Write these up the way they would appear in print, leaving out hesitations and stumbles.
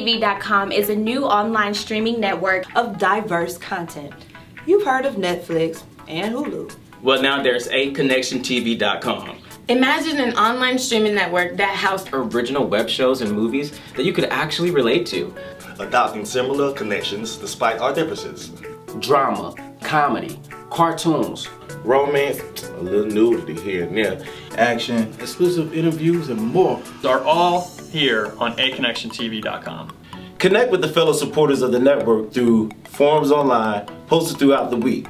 AconnectionTV.com is a new online streaming network of diverse content. You've heard of Netflix and Hulu. Well, now there's AconnectionTV.com. Imagine an online streaming network that housed Original web shows and movies that you could actually relate to. Adopting similar connections despite our differences. Drama, comedy, cartoons, romance, a little nudity here and there, action, exclusive interviews, and more are all here on AconnectionTV.com. Connect with the fellow supporters of the network through forums online posted throughout the week.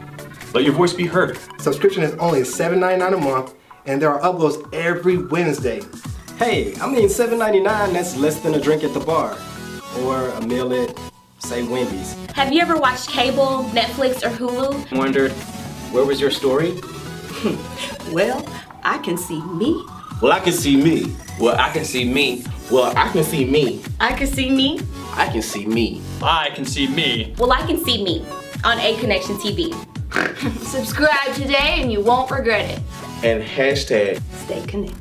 Let your voice be heard. Subscription is only $7.99 a month, and there are uploads every Wednesday. Hey, I mean $7.99, that's less than a drink at the bar. Or a meal at, say, Wendy's. Have you ever watched cable, Netflix, or Hulu? Wondered, where was your story? Well, I can see me. Well, I can see me. Well, I can see me. Well, I can see me. I can see me. I can see me. I can see me. Well, I can see me on A Connection TV. Subscribe today and you won't regret it. And hashtag Stay connected.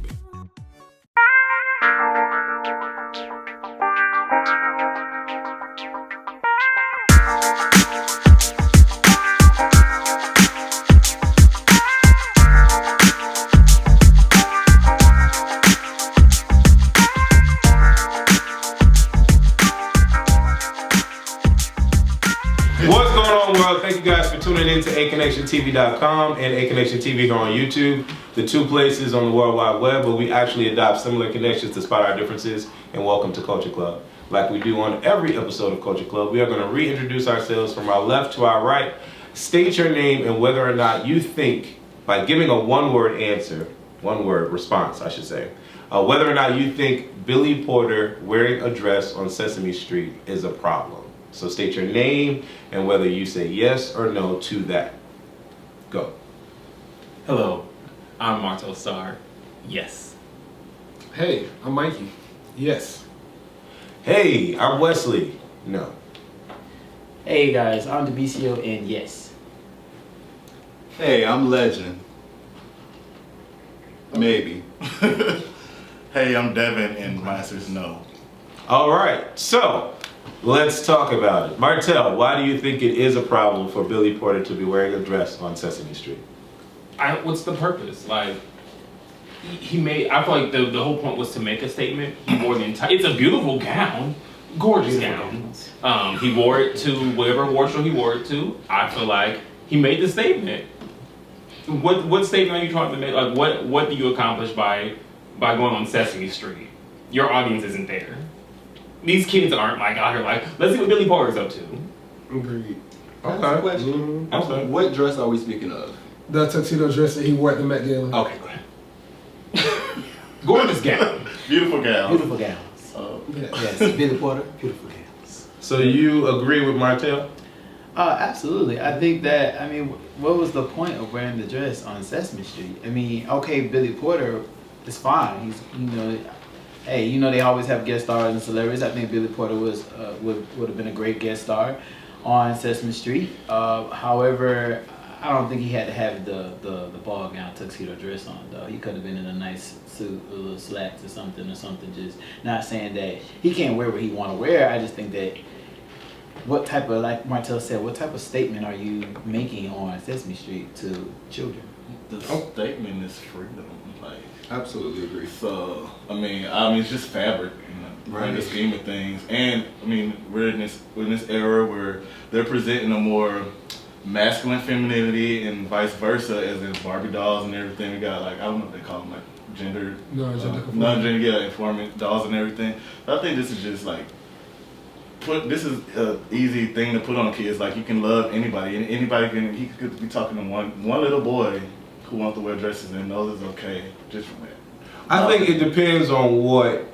What's going on, world? Thank you guys for tuning in to AconnectionTV.com and A Connection TV here on YouTube, the two places on the World Wide Web where we actually adopt similar connections despite our differences. And welcome to Culture Club. Like we do on every episode of Culture Club, we are going to reintroduce ourselves from our left to our right. State your name and whether or not you think, by giving a one-word answer, one-word response, I should say, whether or not you think Billy Porter wearing a dress on Sesame Street is a problem. So state your name and whether you say yes or no to that. Go. Hello, I'm Martel Starr. Yes. Hey, I'm Mikey. Yes. Hey, I'm Wesley. No. Hey guys, I'm DeBCO and yes. Hey, I'm Legend. Maybe. Hey, I'm Devin and my answer is no. All right, so let's talk about it. Martel, why do you think it is a problem for Billy Porter to be wearing a dress on Sesame Street? What's the purpose? Like, he made, I feel like the whole point was to make a statement. He wore the entire, it's a beautiful gown, gorgeous gown. He wore it to whatever award show he wore it to. I feel like he made the statement. What statement are you trying to make? Like, what do you accomplish by going on Sesame Street? Your audience isn't there. These kids aren't like out here like, let's see what Billy Porter's up to. Agreed. Okay. Question. Okay. What dress are we speaking of? The tuxedo dress that he wore at the Met Gala. Okay, go ahead. Gorgeous gown. Beautiful gown. Beautiful gowns. Yes, Billy Porter, beautiful gowns. So you agree with Martel? Absolutely. I think that, I mean, what was the point of wearing the dress on Sesame Street? I mean, okay, Billy Porter is fine. He's, hey, they always have guest stars and celebrities. I think Billy Porter was would have been a great guest star on Sesame Street. However, I don't think he had to have the ball gown tuxedo dress on though. He could have been in a nice suit, a little slacks or something. Just not saying that he can't wear what he want to wear. I just think that what type of, like Martel said, what type of statement are you making on Sesame Street to children? The statement is freedom. Like, absolutely agree. So I mean, it's just fabric in the scheme of things. And I mean, we're in this era where they're presenting a more masculine femininity and vice versa, as in Barbie dolls and everything. We got like, I don't know if they call them like gender, non-gender informing dolls and everything. But I think this is just like this is an easy thing to put on kids. Like, you can love anybody, and he could be talking to one little boy who wants to wear dresses and knows it's okay just from that. I think it depends on what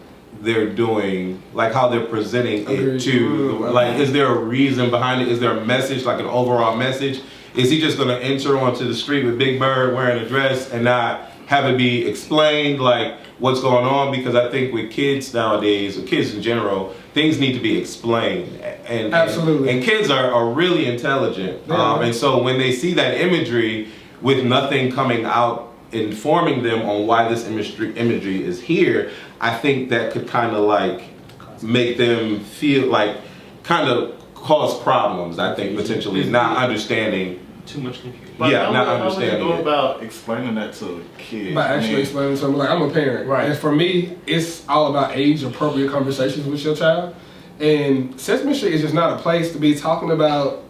they're doing, like how they're presenting it to, like, is there a reason behind it? Is there a message, like an overall message? Is he just going to enter onto the street with Big Bird wearing a dress and not have it be explained, like, what's going on? Because I think with kids nowadays, or kids in general, things need to be explained. And absolutely. And kids are really intelligent. Yeah. And so when they see that imagery with nothing coming out informing them on why this imagery is here, I think that could kind of like make them feel like kind of cause problems. I think potentially not understanding. Too much confusion. Yeah, not How would understanding. you go about explaining that to kids? By actually explaining to them, like, I'm a parent. Right. And for me, it's all about age-appropriate conversations with your child. And Sesame Street is just not a place to be talking about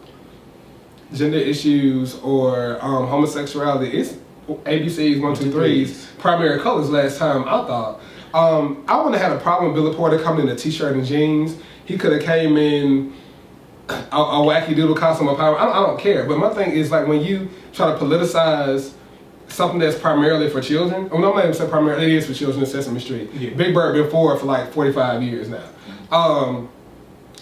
gender issues or homosexuality. It's ABC's 1, 2, 3's primary colors last time I thought. I wouldn't have had a problem with Billy Porter coming in a t-shirt and jeans. He could have came in a wacky doodle costume of power. I don't care. But my thing is, like, when you try to politicize something that's primarily for children, well, no, I'm not even saying primarily, it is for children in Sesame Street. Yeah. Big Bird been forward for like 45 years now.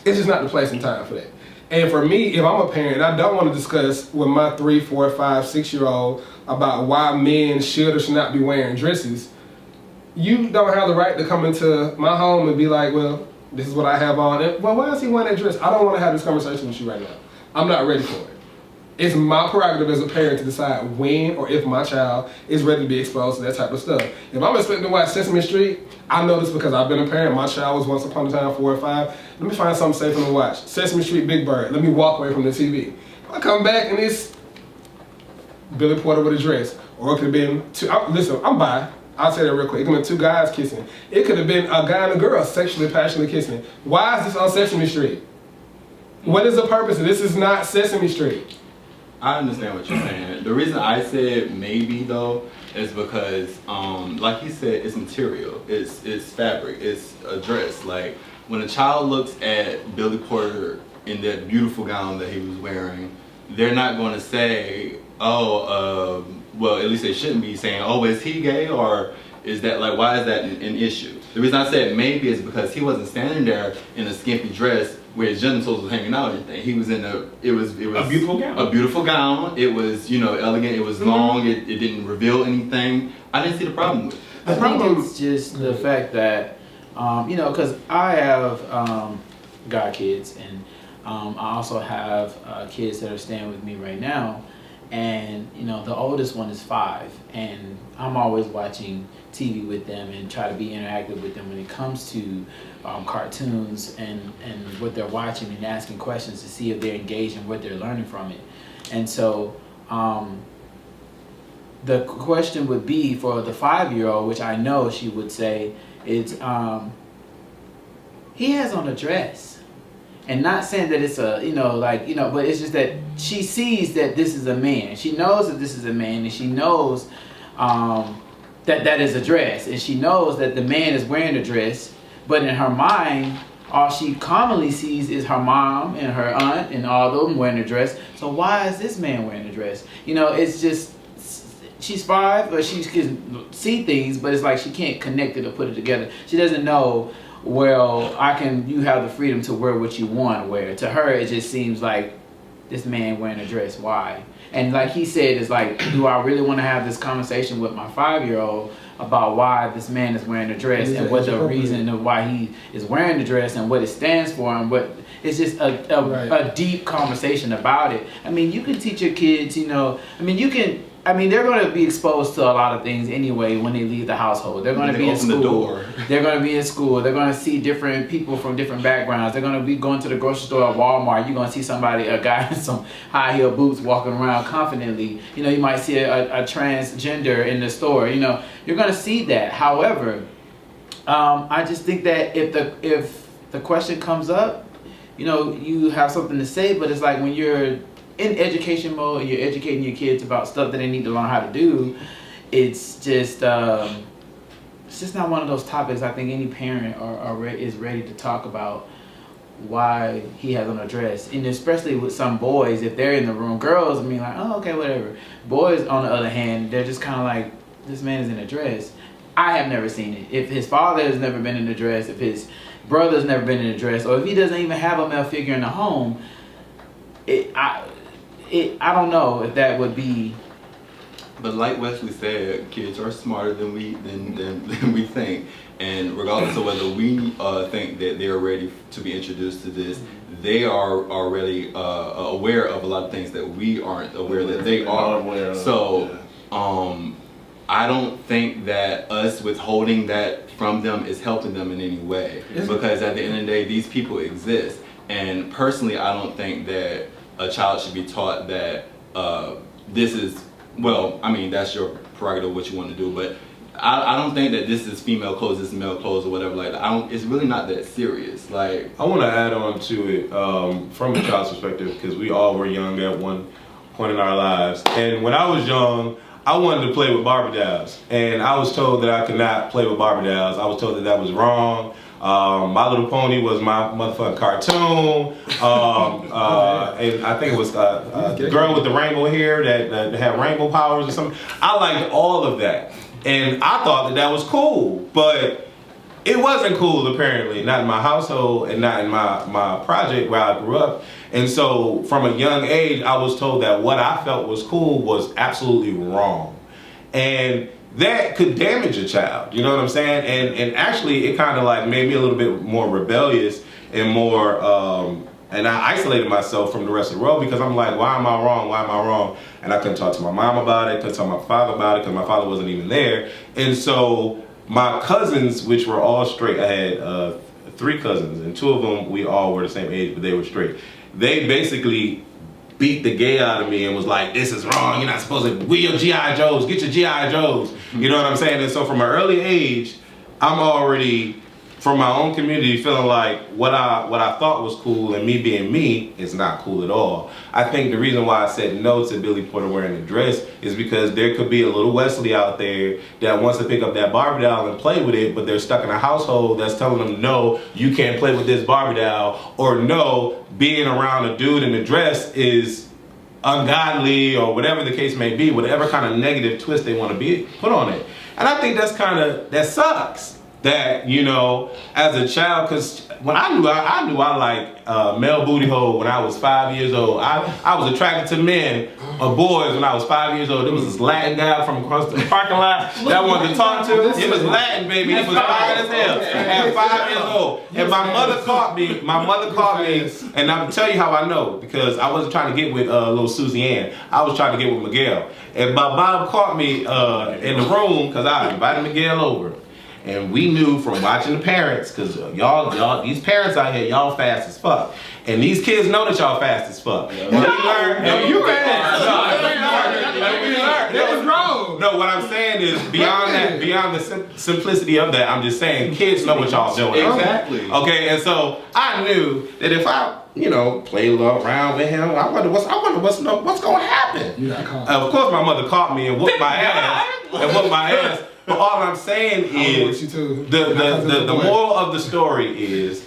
It's just not the place and time for that. And for me, if I'm a parent, I don't want to discuss with my 3, 4, 5, 6-year-old about why men should or should not be wearing dresses. You don't have the right to come into my home and be like, well, this is what I have on. And, well, why is he wearing that dress? I don't want to have this conversation with you right now. I'm not ready for it. It's my prerogative as a parent to decide when or if my child is ready to be exposed to that type of stuff. If I'm expecting to watch Sesame Street, I know this because I've been a parent. My child was once upon a time 4 or 5. Let me find something safe to watch. Sesame Street, Big Bird. Let me walk away from the TV. I come back and it's Billy Porter with a dress. Or it could have been listen, I'm bi. I'll say that real quick. It could have been 2 guys kissing. It could have been a guy and a girl sexually, passionately kissing. Why is this on Sesame Street? What is the purpose of this? Is not Sesame Street. I understand what you're saying. The reason I said maybe though is because, like you said, it's material. It's fabric. It's a dress. Like when a child looks at Billy Porter in that beautiful gown that he was wearing, they're not going to say, oh, well, at least they shouldn't be saying, oh, is he gay, or is that like, why is that an issue? The reason I said maybe is because he wasn't standing there in a skimpy dress where his genitals was hanging out and everything. He was in it was a beautiful gown. A beautiful gown. It was, elegant. It was long. It didn't reveal anything. I didn't see the problem with it. I think it's just the fact that, because I have god kids, and I also have kids that are staying with me right now. And the oldest one is 5, and I'm always watching TV with them and try to be interactive with them when it comes to cartoons and what they're watching, and asking questions to see if they're engaged in what they're learning from it. And so the question would be for the 5-year-old, which I know she would say, is he has on a dress. And not saying that it's but it's just that she sees that this is a man. She knows that this is a man, and she knows that is a dress. And she knows that the man is wearing a dress, but in her mind, all she commonly sees is her mom and her aunt and all of them wearing a dress. So why is this man wearing a dress? It's just, she's 5, but she can see things, but it's like she can't connect it or put it together. She doesn't know, well, you have the freedom to wear what you want to wear. To her, it just seems like this man wearing a dress. Why? And like he said, it's like, do I really want to have this conversation with my 5-year-old about why this man is wearing a dress and what the reason of why he is wearing the dress and what it stands for, and what it's just a deep conversation about it. I mean, you can teach your kids, they're going to be exposed to a lot of things anyway when they leave the household. They're going to be in school. They're going to be in school. They're going to see different people from different backgrounds. They're going to be going to the grocery store at Walmart. You're going to see a guy in some high heel boots walking around confidently. You might see a transgender in the store. You're going to see that. However, I just think that if the question comes up, you have something to say, but it's like when you're in education mode and you're educating your kids about stuff that they need to learn how to do, it's just not one of those topics I think any parent is ready to talk about why he has on a dress. And especially with some boys, if they're in the room, girls, like, oh, okay, whatever. Boys, on the other hand, they're just kind of like, this man is in a dress. I have never seen it. If his father has never been in a dress, if his brother's never been in a dress, or if he doesn't even have a male figure in the home, I don't know if that would be. But like Wesley said, kids are smarter than we think, and regardless of whether we think that they're ready to be introduced to this, they are already aware of a lot of things that we aren't aware that they are. So I don't think that us withholding that from them is helping them in any way. Because at the end of the day, these people exist. And personally, I don't think that a child should be taught that this is, well, I mean, that's your prerogative, what you want to do, but I don't think that this is female clothes, this is male clothes, or whatever like that. It's really not that serious. Like, I want to add on to it from a child's perspective, because we all were young at one point in our lives. And when I was young, I wanted to play with Barbie dolls, and I was told that I could not play with Barbie dolls. I was told that that was wrong. My Little Pony was my motherfucking cartoon, and I think it was the girl with the rainbow hair that had rainbow powers or something. I liked all of that, and I thought that that was cool, but it wasn't cool apparently, not in my household and not in my project where I grew up. And so from a young age, I was told that what I felt was cool was absolutely wrong. And that could damage a child, you know what I'm saying? And actually it kind of like made me a little bit more rebellious and more, and I isolated myself from the rest of the world, because I'm like, why am I wrong? Why am I wrong? And I couldn't talk to my mom about it, couldn't talk to my father about it, because my father wasn't even there. And so my cousins, which were all straight, I had 3 cousins, and 2 of them, we all were the same age, but they were straight. They basically beat the gay out of me and was like, this is wrong, you're not supposed to, we your G.I. Joes, get your G.I. Joes. You know what I'm saying? And so from an early age, I'm already, from my own community, feeling like what I thought was cool and me being me is not cool at all. I think the reason why I said no to Billy Porter wearing a dress is because there could be a little Wesley out there that wants to pick up that Barbie doll and play with it, but they're stuck in a household that's telling them, no, you can't play with this Barbie doll, or no, being around a dude in a dress is ungodly, or whatever the case may be, whatever kind of negative twist they want to be put on it. And I think that sucks. That, you know, as a child, because when I knew I liked male booty hole when I was 5 years old. I was attracted to men or boys when I was 5 years old. There was this Latin guy from across the parking lot that I wanted to talk to. It was Latin, baby. It was fine as hell. At 5 years old. And my mother caught me, and I'm going to tell you how I know, because I wasn't trying to get with little Susie Ann. I was trying to get with Miguel. And my mom caught me in the room, because I invited Miguel over. And we knew from watching the parents, because y'all, these parents out here, y'all fast as fuck. And these kids know that y'all fast as fuck. And we learned. No, you fast. That was wrong. No, what I'm saying is beyond that, beyond the simplicity of that, I'm just saying kids know what y'all doing. Exactly. Okay, and so I knew that if I, you know, play a little around with him, I wonder what's going to happen. Of course, my mother caught me and whooped my ass. But all I'm saying is, the moral of the story is,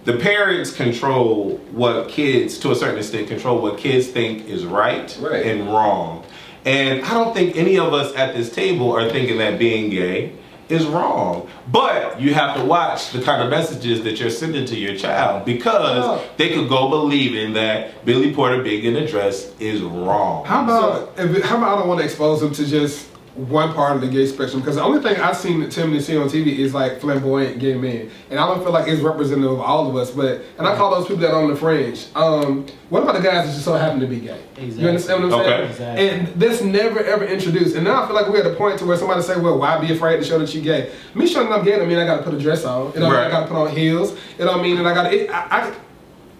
the parents control what kids, to a certain extent, control what kids think is right and wrong. And I don't think any of us at this table are thinking that being gay is wrong. But you have to watch the kind of messages that you're sending to your child, because they could go believing that Billy Porter being in a dress is wrong. How about I don't want to expose them to just one part of the gay spectrum, because the only thing I've seen that Tim see on TV is like flamboyant gay men, and I don't feel like it's representative of all of us. But I call those people that are on the fringe. What about the guys that just so happen to be gay? Exactly. You understand what I'm saying? Exactly. And that's never ever introduced. And now I feel like we're at a point to where somebody say, "Well, why be afraid to show that you're gay?" Me showing that I'm gay don't mean I got to put a dress on. It don't mean I got to put on heels. It don't mean that I got to.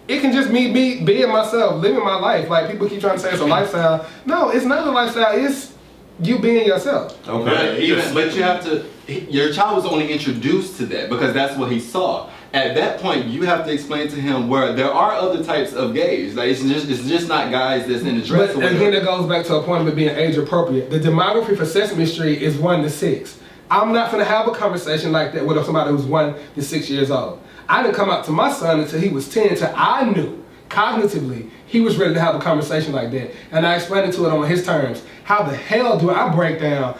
It can just me being myself, living my life. Like people keep trying to say it's a lifestyle. No, it's not a lifestyle. It's you being yourself. Okay. But you have to, your child was only introduced to that because that's what he saw. At that point, you have to explain to him where there are other types of gays. Like it's just not guys that's in the dress. But again, it goes back to a point of it being age appropriate. The demography for Sesame Street is 1 to 6. I'm not gonna have a conversation like that with somebody who's 1 to 6 years old. I didn't come out to my son until he was 10, until I knew cognitively he was ready to have a conversation like that. And I explained it to it on his terms. How the hell do I break down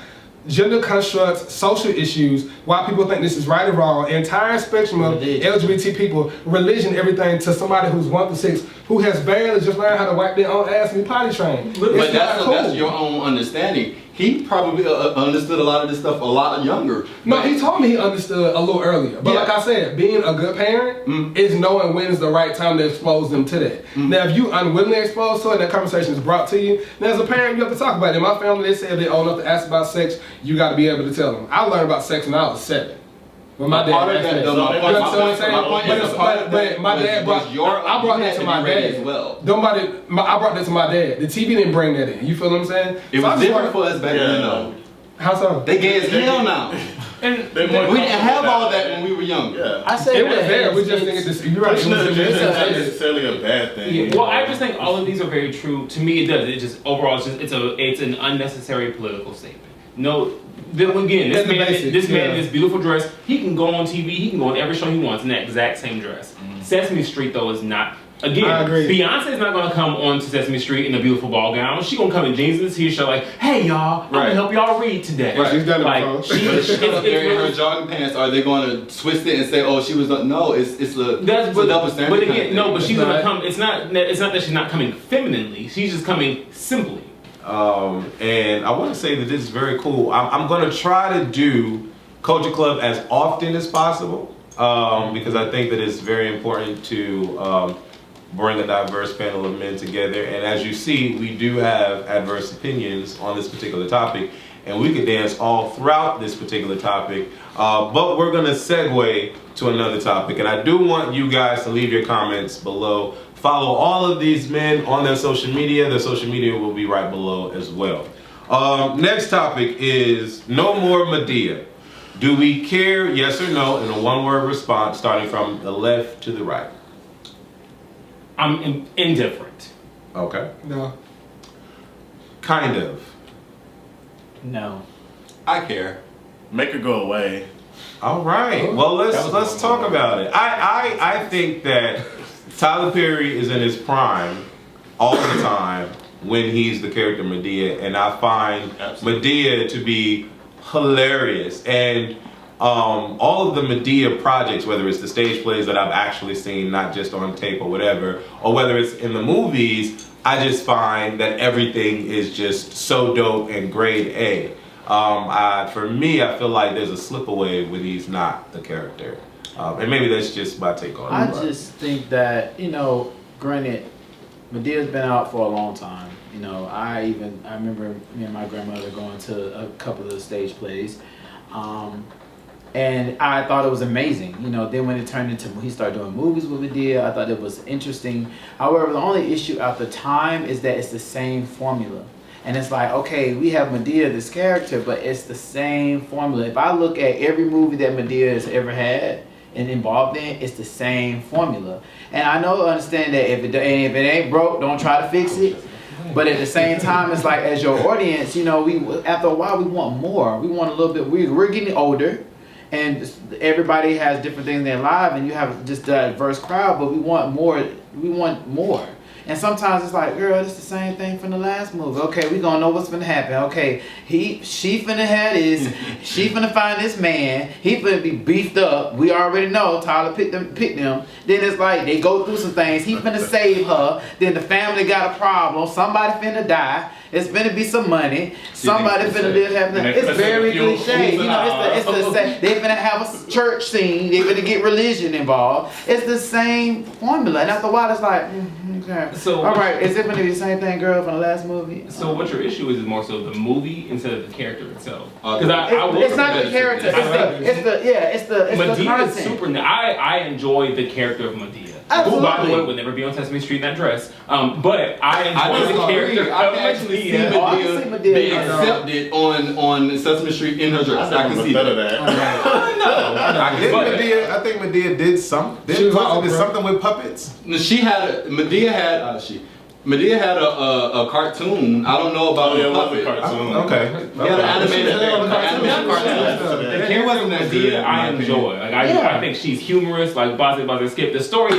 gender constructs, social issues, why people think this is right or wrong, entire spectrum of LGBT people, religion, everything, to somebody who's 1 to 6, who has barely just learned how to wipe their own ass and be potty trained. But that's your own understanding. He probably understood a lot of this stuff a lot younger. No, he told me he understood a little earlier. But like I said, being a good parent is knowing when is the right time to expose them to that. Now, if you unwillingly exposed to it and that conversation is brought to you, then as a parent, you have to talk about it. In my family, they say if they're old enough to ask about sex, you got to be able to tell them. I learned about sex when I was 7. When my dad I brought that to my dad as well. I brought that to my dad. The TV didn't bring that in. You feel what I'm saying? It was different for us back then, though. How so? They gay as hell now. And we didn't have all that when we were younger. Yeah. I say it was there. We just think it's you're right. It's not necessarily a bad thing. Yeah. Well, I just think all of these are very true. To me, it does. It just overall, it's an unnecessary political statement. No. Then again, this man in this beautiful dress, he can go on TV, he can go on every show he wants in that exact same dress. Sesame Street, though, is not. Again, Beyonce is not going to come on to Sesame Street in a beautiful ball gown. She's going to come in jeans and a t-shirt like, hey, y'all, I'm going to help y'all read today. Right. She's done it like, she's in her jogging pants. Are they going to twist it and say, oh, she was... No, it's a double standard. But again, no, but she's going to come... It's not that she's not coming femininely. She's just coming simply. And I want to say that this is very cool. I'm going to try to do Culture Club as often as possible because I think that it's very important to bring a diverse panel of men together. And as you see, we do have adverse opinions on this particular topic, and we could dance all throughout this particular topic. But we're going to segue to another topic, and I do want you guys to leave your comments below. Follow all of these men on their social media. Their social media will be right below as well. Next topic is no more Madea. Do we care, yes or no, in a one-word response starting from the left to the right? I'm indifferent. Okay. No. Kind of. No. I care. Make her go away. All right. Well, let's talk about it. I think that Tyler Perry is in his prime all the time when he's the character Madea, and I find Madea to be hilarious. And all of the Madea projects, whether it's the stage plays that I've actually seen, not just on tape or whatever, or whether it's in the movies, I just find that everything is just so dope and grade A. For me, I feel like there's a slip away when he's not the character. And maybe that's just my take on it. I just think that, granted, Madea's been out for a long time. I remember me and my grandmother going to a couple of the stage plays. And I thought it was amazing. Then when it turned into, he started doing movies with Madea, I thought it was interesting. However, the only issue at the time is that it's the same formula. And it's like, okay, we have Madea, this character, but it's the same formula. If I look at every movie that Madea has ever had and involved in, it's the same formula. And I understand that if it ain't broke, don't try to fix it. But at the same time, it's like, as your audience, after a while, we want more. We want a little bit. We're getting older, and everybody has different things in their life, and you have just a diverse crowd, but we want more. We want more. And sometimes it's like, girl, it's the same thing from the last movie. Okay, we gonna know what's gonna happen. Okay, she finna have this. She finna find this man. He finna be beefed up. We already know Tyler picked them. Then it's like they go through some things. He finna save her. Then the family got a problem. Somebody finna die. It's finna be some money. Somebody finna live happy. It's very cliche. They finna have a church scene. They finna get religion involved. It's the same formula. And after a while, it's like, okay. So all right, is it going to be the same thing, girl, from the last movie? So what your issue is more so the movie instead of the character itself. Because it's not the character. It's the content. Super. I enjoy the character of Madea. Absolutely. Who, by the way, would never be on Sesame Street in that dress. But I enjoy the character. I can actually see Madea being accepted on Sesame Street in her dress. I can see that. I think Madea did something. Did something with puppets? Madea had a cartoon. I don't know about the puppet cartoon. Okay. He had an animated cartoon. The character of Madea I enjoy. I think she's humorous, like Bossy Skip. The story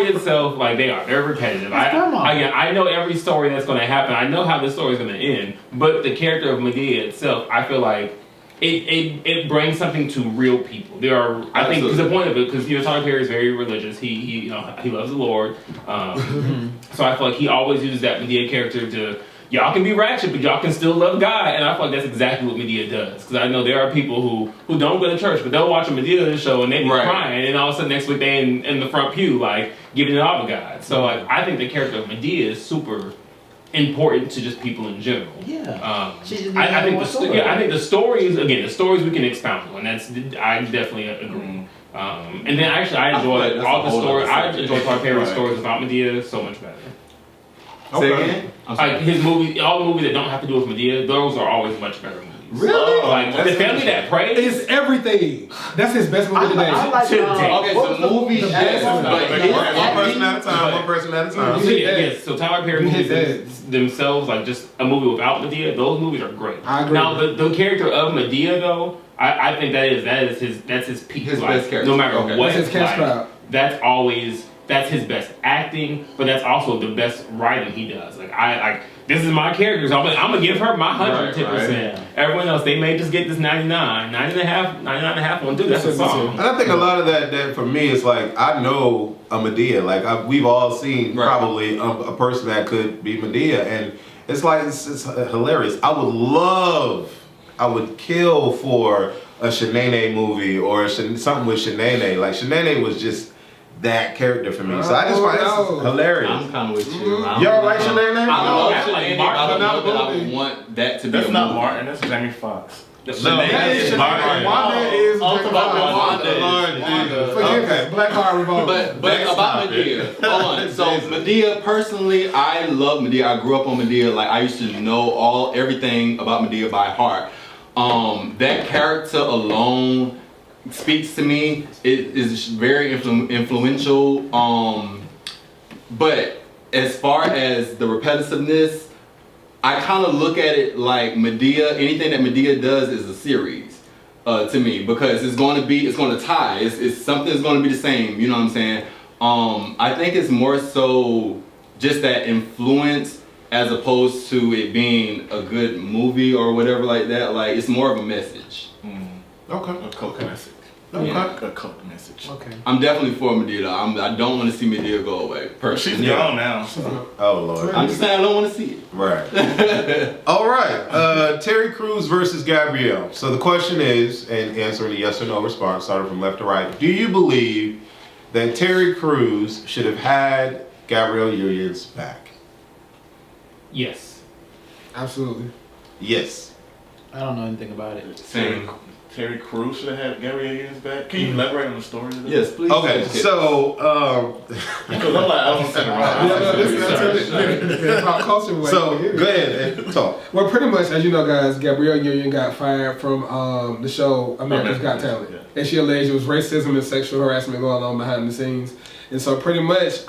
itself, like they're repetitive. I know every story that's going to happen. I know how this story is going to end. But the character of Madea itself, I feel like it brings something to real people. There are, I think, because the point of it, because Tyler Perry is very religious. He loves the Lord. So I feel like he always uses that Madea character to, y'all can be ratchet, but y'all can still love God. And I feel like that's exactly what Madea does. Because I know there are people who don't go to church, but they'll watch a Madea show and they be crying, and all of a sudden next week they in the front pew, like, giving it all to God. So like, I think the character of Madea is super important to just people in general. Yeah. I think the stories, again, the stories we can expound on. I definitely agree. And then actually, I enjoy all the stories. I enjoy Tyler Perry's stories about Madea so much better. Say again? Like his movie, all the movies that don't have to do with Madea, those are always much better movies. Really? Like The Family That Prays is everything. That's his best movie today. Okay, so movie. One person at a time. One person at a time. Yes. So Tyler Perry movies themselves, like just a movie without Madea, those movies are great. I agree. Now the character of Madea though, I think that's his peak. His like, best character. No matter what, his cash crowd. That's his best acting, but that's also the best writing he does. Like this is my character, so I'm gonna give her my 110%. Everyone else, they may just get this 99 and a half on, dude, that's a song. And I think a lot of that for me is like, I know a Madea. Like we've all seen probably a person that could be Madea, and it's like it's hilarious. I would kill for a Shanae movie or something with Shanae. Like Shanae was just that character for me. So I just find this hilarious. I'm kind of with you. Y'all like Shanae? I love Shanae, but I don't know that I would want that to be That's a not movie. Martin, that's Jamie Foxx. That is Shanae. Wanda is Okay, Black Heart Revolver. But about Madea, hold on. So Madea, personally, I love Madea. I grew up on Madea. Like I used to know everything about Madea by heart. That character alone speaks to me. It is very influential. But as far as the repetitiveness, I kind of look at it like Madea. Anything that Madea does is a series to me, because it's going to tie. It's something that's going to be the same. You know what I'm saying? I think it's more so just that influence, as opposed to it being a good movie or whatever like that. Like it's more of a message. Okay. A cult message. Okay. A cult message. Okay. I'm definitely for Madea. I don't want to see Madea go away. Personally. She's gone now. So. Oh Lord. I'm just saying I don't want to see it. Right. All right. Terry Crews versus Gabrielle. So the question is, and answering a yes or no response, starting from left to right. Do you believe that Terry Crews should have had Gabrielle Union's back? Yes. Absolutely. Yes. I don't know anything about it. Same. Terry Crews should have had Gabrielle Union's back. Can you elaborate on the story of that? Yes, please. Okay, so because I'm like, I don't think about So go ahead and talk. Well, pretty much, as you know, guys, Gabrielle Union got fired from the show America's Got Talent, and she alleged it was racism and sexual harassment going on behind the scenes. And so pretty much,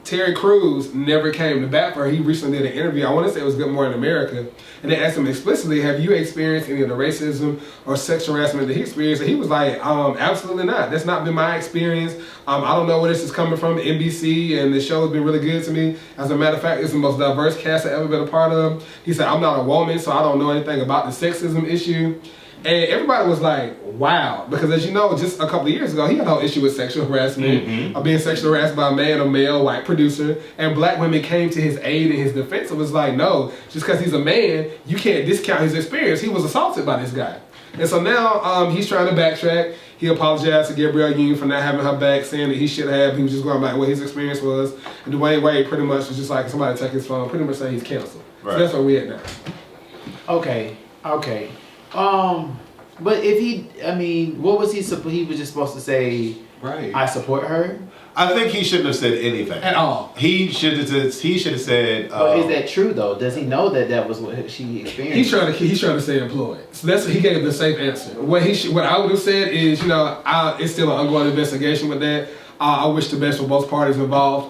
Terry Crews never came to bat for her. He recently did an interview, I want to say it was Good Morning America, and they asked him explicitly, have you experienced any of the racism or sexual harassment that he experienced? And he was like, absolutely not. That's not been my experience. I don't know where this is coming from, NBC, and the show has been really good to me. As a matter of fact, it's the most diverse cast I've ever been a part of. He said, I'm not a woman, so I don't know anything about the sexism issue. And everybody was like, wow. Because as you know, just a couple of years ago, he had no issue with sexual harassment, or being sexually harassed by a male white producer. And black women came to his aid and his defense. It was like, no, just because he's a man, you can't discount his experience. He was assaulted by this guy. And so now he's trying to backtrack. He apologized to Gabrielle Union for not having her back, saying that he should have. He was just going by what his experience was. And Dwayne Wade pretty much was just like, somebody took his phone, pretty much saying he's canceled. Right. So that's where we at now. Okay. But if what was he was just supposed to say, right, I support her? I think he shouldn't have said anything at all. He should have said. But is that true though? Does he know that was what she experienced? He's trying to stay employed. So that's what he gave the safe answer. What I would have said is, it's still an ongoing investigation with that. I wish the best for both parties involved.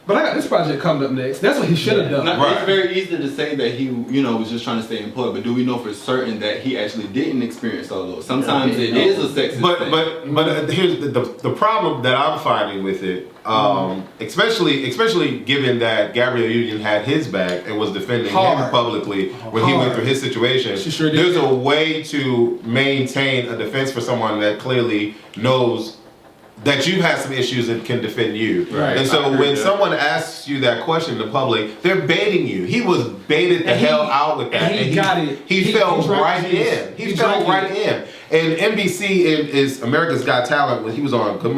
But I got this project coming up next. That's what he should have done. It's very easy to say that he, was just trying to stay employed, but do we know for certain that he actually didn't experience all those? Sometimes it is a sexist thing. But here's the problem that I'm finding with it. Especially given that Gabrielle Union had his back and was defending him publicly when he went through his situation. She sure did. There's a way to maintain a defense for someone that clearly knows that you've had some issues and can defend you. Right. And so when someone asks you that question in the public, they're baiting you. He was baited the hell out with that. And he got it. He fell right in. He fell right in. And NBC is America's Got Talent when he was on Good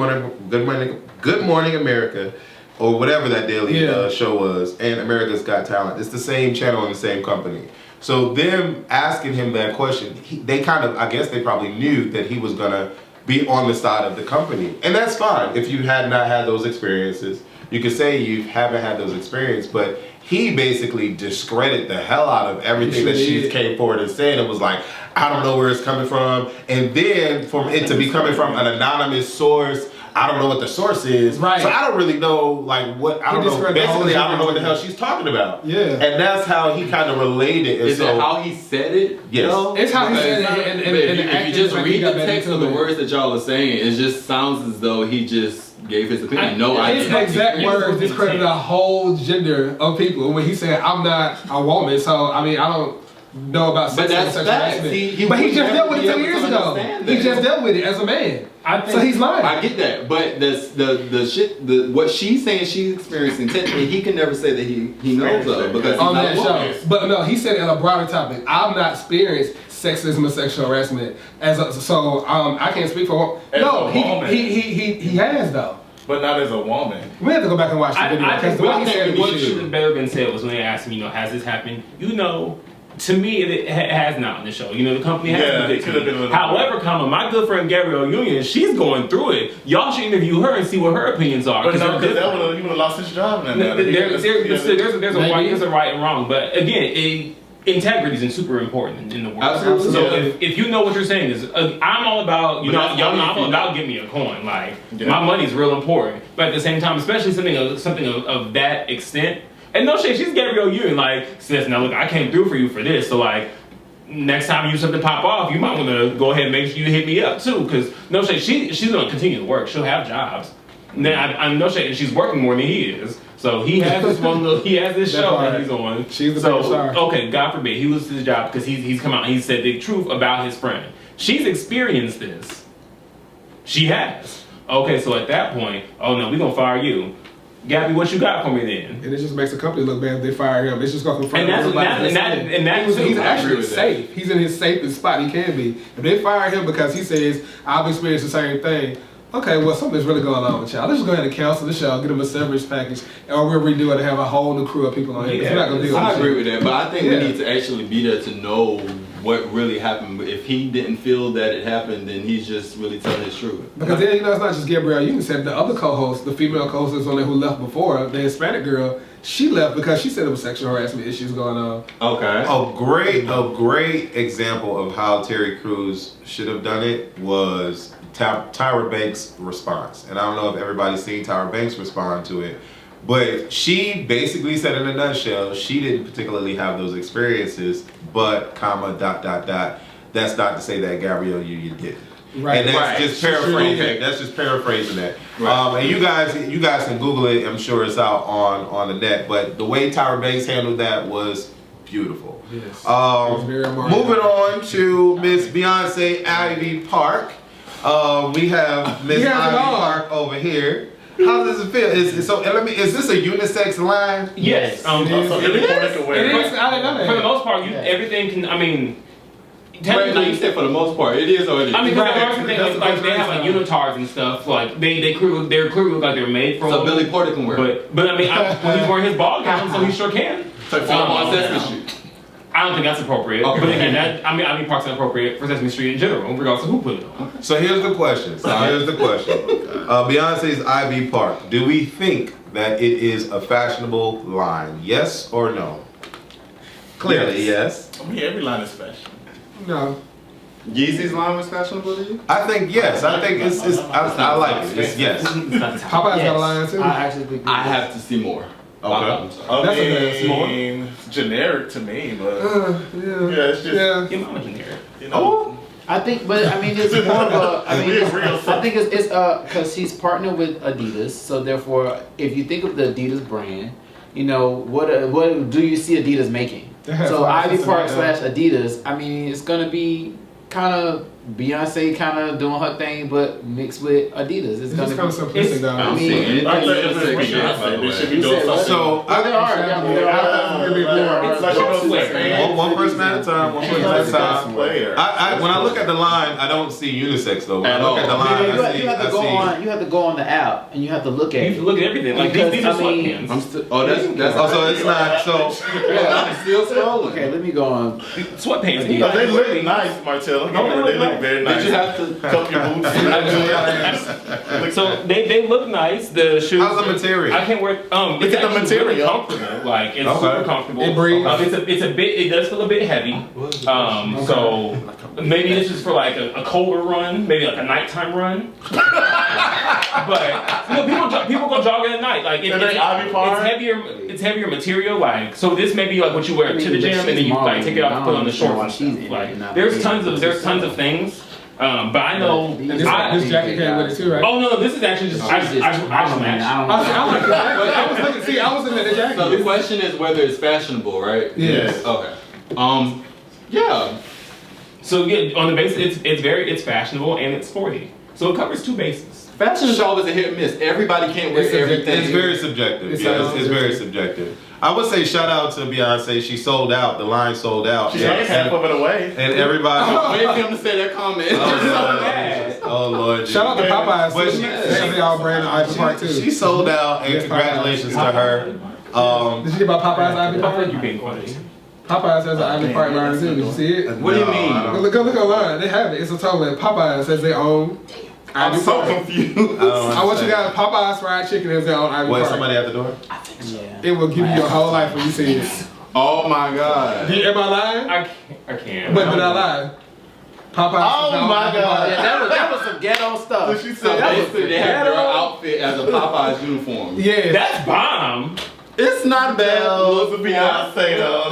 Morning America, or whatever that daily show was, and America's Got Talent. It's the same channel and the same company. So them asking him that question, they kind of, I guess they probably knew that he was gonna be on the side of the company. And that's fine. If you had not had those experiences, you could say you haven't had those experiences, but he basically discredited the hell out of everything that she came forward and said. It was like, I don't know where it's coming from. And then for it to be coming from an anonymous source, I don't know what the source is. Right. So I don't really know, like, what, I don't know. Basically, I don't know what the hell she's talking about. Yeah. And that's how he kind of related. Is it how he said it? Yes. It's how he said it. And if you just read the text of the words that y'all are saying, it just sounds as though he just gave his opinion. His exact words discredited a whole gender of people when he said, I'm not a woman, so I mean, I don't know about sex and sexual harassment. But he just dealt with it 2 years ago. He just dealt with it as a man. So he's lying. I get that, but what she's saying she's experiencing, technically he can never say that he knows of because he's on not that a woman. show. But no, he said it on a broader topic. I've not experienced sexism and sexual harassment so I can't speak for him. No, he has though. But not as a woman. We have to go back and watch the video. I think what should have better been said was when they asked him, has this happened? To me, it has not on the show. The company has been. However, my good friend Gabrielle Union, she's going through it. Y'all should interview her and see what her opinions are. But no, because he would have lost his job. There's a right and wrong, but again, integrity is super important in the world. Absolutely. So if you know what you're saying is, I'm all about I'm all about give me a coin. Like my money's real important, but at the same time, especially something of that extent. And no shit, she's Gabrielle Union. Like says, now look, I came through for you for this. So like, next time you something pop off, you might want to go ahead and make sure you hit me up too. Because no shit, she's gonna continue to work. She'll have jobs. I'm no shit, and she's working more than he is. So he has this this show that he's on. She's the biggest star. Okay, God forbid he loses his job because he's come out and he said the truth about his friend. She's experienced this. She has. Okay, so at that point, oh no, we're gonna fire you. Gabby, what you got for me then? And it just makes the company look bad if they fire him. It's just going to confront him. He's actually safe. He's in his safest spot he can be. If they fire him because he says, I've experienced the same thing, okay, well, something's really going on with y'all. Let's just go ahead and cancel the show, get him a severance package, or we'll redo it and have a whole new crew of people on here. I agree with that, but I think we need to actually be there to know what really happened. If he didn't feel that it happened, then he's just really telling his truth. Because then, it's not just Gabrielle Union said, the other co-host, the female co-host that's on there who left before, the Hispanic girl, she left because she said there was sexual harassment issues going on. Okay. A great example of how Terry Crews should have done it was Tyra Banks' response. And I don't know if everybody's seen Tyra Banks respond to it, but she basically said in a nutshell, she didn't particularly have those experiences, but that's not to say that Gabrielle Union didn't. Right. And that's just paraphrasing. That's just paraphrasing that. Right. And you guys can Google it. I'm sure it's out on the net. But the way Tyra Banks handled that was beautiful. Yes. Moving on to Miss Beyonce Ivy Park. We have Miss Ivy Park over here. How does it feel? Is this a unisex line? Yes. So Billy Porter can wear it. For the most part, everything can. I mean. No, you said for the most part, it is or it is. I mean, there are some things like they have like unitards and stuff. Like they're clearly look like they're made for. So Billy Porter can wear it. But I mean, when he's wearing his ball gown, so he sure can. So on Sesame Street. I don't think that's appropriate. Okay. But again, Ivy Park's inappropriate for Sesame Street in general, regardless of who put it on. So here's the question. Beyonce's Ivy Park. Do we think that it is a fashionable line? Yes or no? Clearly, yes. I mean, every line is fashion. No. Yeezy's line was fashionable to you? I think yes. I think I like it. It's yes. Popeye's got a line too. I actually think I have to see more. Okay. I mean, generic to me, but yeah, it's just Your mama generic. Oh, I think, but I mean, it's more of a. I mean, I think it's because he's partnered with Adidas, so therefore, if you think of the Adidas brand, you know what do you see Adidas making? So Ivy Park / Adidas. I mean, it's gonna be kind of Beyonce kind of doing her thing, but mixed with Adidas. It's gonna be simplistic. I mean, I think if it's Beyonce, they should be doing something. So there are. One person at a time. One person at a time. When I look at the line, I don't see unisex though. When I look at the line, you have to go on the app and you have to look at. You have to look at everything. Like these are sweatpants. That's also it's not so. I'm still scrolling. Okay, let me go on. Sweatpants. They look nice, Martell. They look very nice. Did you have to cup your boots? So they look nice. The shoes. How's the material? I can't wear. Look at the material. Really comfortable. Like it's super comfortable. It breathes. It's a bit. It does feel a bit heavy. So maybe this is for like a colder run, maybe like a nighttime run. But you know, people go jogging at night. Like it's heavier material. Like so, this may be like what you wear to the gym, and then you like take it off, and put on the shorts. And stuff. Like there's tons of things. But I know this jacket came with it too, right? Oh no, this is actually just I match. I like it. I was looking. See, I was looking at the jacket. So the question is whether it's fashionable, right? Yes. Okay. Yeah. So yeah, on the basis, it's fashionable and it's sporty. So it covers two bases. Fashion is always a hit and miss. Everybody can't wear everything. It's very subjective. It's very subjective. I would say shout out to Beyonce. She sold out. The line sold out. She got half of it away. And everybody. I'm waiting for him to say that comment. Oh Lord. Shout out to Popeyes. But they all brand Ivy Park too. She sold out, and congratulations to her. Did you hear about Popeyes Ivy Park? You being funny. Popeyes has an Ivy Park line too. Did you see it? What do you mean? Look online. They have it. It's a total. Popeyes has their own. I'm so confused. I want you guys Popeyes fried chicken has their own Ivy Park. Somebody at the door? I think so. Yeah. It will give you your whole life when you see it. Oh my God. Am I lying? I can't. But I lied. Popeyes. Oh my God. Yeah, that was some ghetto stuff. So she said basically they have their outfit as a Popeyes uniform. Yeah. That's bomb. It's not bad. Look at Beyonce though.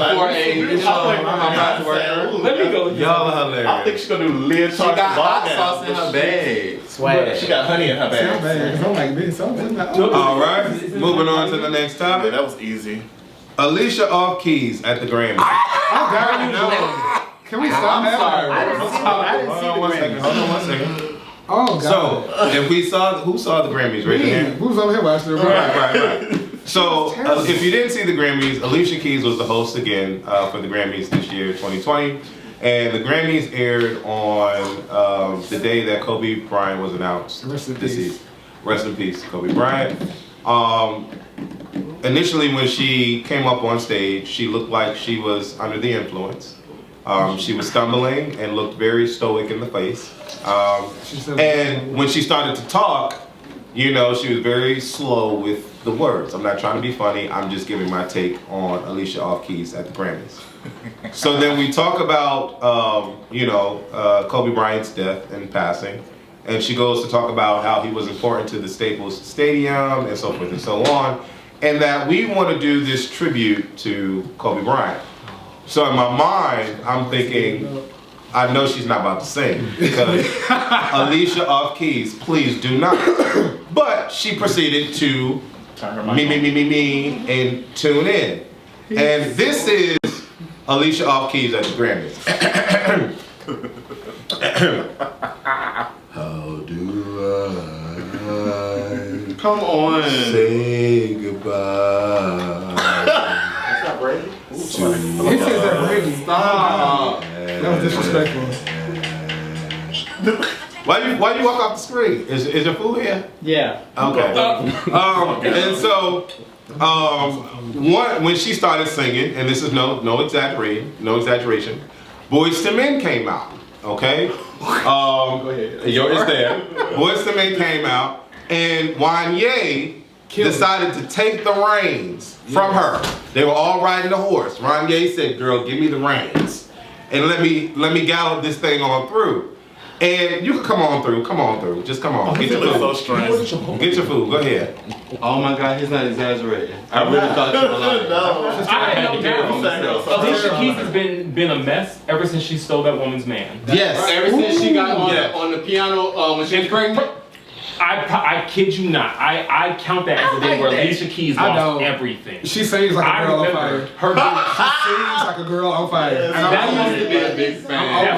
For a Let me go. Y'all are hilarious. I think she's gonna do lid. She got hot sauce in her bag. Swag. She got honey in her bag. I'm like this. All right. Moving on to the next topic. That was easy. Alicia Keys at the Grammys. I know. Can we stop? I'm sorry. I didn't see the Grammys. Hold on one second. Oh God. So, if we saw, who saw the Grammys? Raise your hand. Who's over here watching the Right. So, if you didn't see the Grammys, Alicia Keys was the host again for the Grammys this year, 2020. And the Grammys aired on the day that Kobe Bryant was announced. Deceased. Rest in peace, Kobe Bryant. Initially, when she came up on stage, she looked like she was under the influence. She was stumbling and looked very stoic in the face. And when she started to talk, you know, she was very slow with the words. I'm not trying to be funny. I'm just giving my take on Alicia Keys at the Grammys. So then we talk about, Kobe Bryant's death and passing. And she goes to talk about how he was important to the Staples Stadium and so forth and so on. And that we want to do this tribute to Kobe Bryant. So in my mind, I'm thinking, I know she's not about to sing because Alicia Keys, please do not. But she proceeded to me, and tune in. And this is Alicia Keys at the Grammys. How do I come on say goodbye? That's not Brady. He says that Brady. Stop. That was disrespectful. Why you walk off the screen? Is your food here? Yeah. Okay. And so, when she started singing, and this is no exaggeration, Boyz II Men came out. Okay. Go ahead. It's there. Boyz II Men came out, and Wanye decided to take the reins from her. They were all riding the horse. Wanye said, "Girl, give me the reins, and let me gallop this thing on through." And you can come on through, just come on. Get your food. So strange. Get your food, go ahead. Oh my God, he's not exaggerating. I really thought you were lying. No. I had no doubt. Alicia Keys has been a mess ever since she stole that woman's man. Yes, ever since she got on the piano when she was pregnant. I kid you not. I count that as a day where Alicia Keys lost everything. She sings like a girl on fire. She sings like a girl on fire. That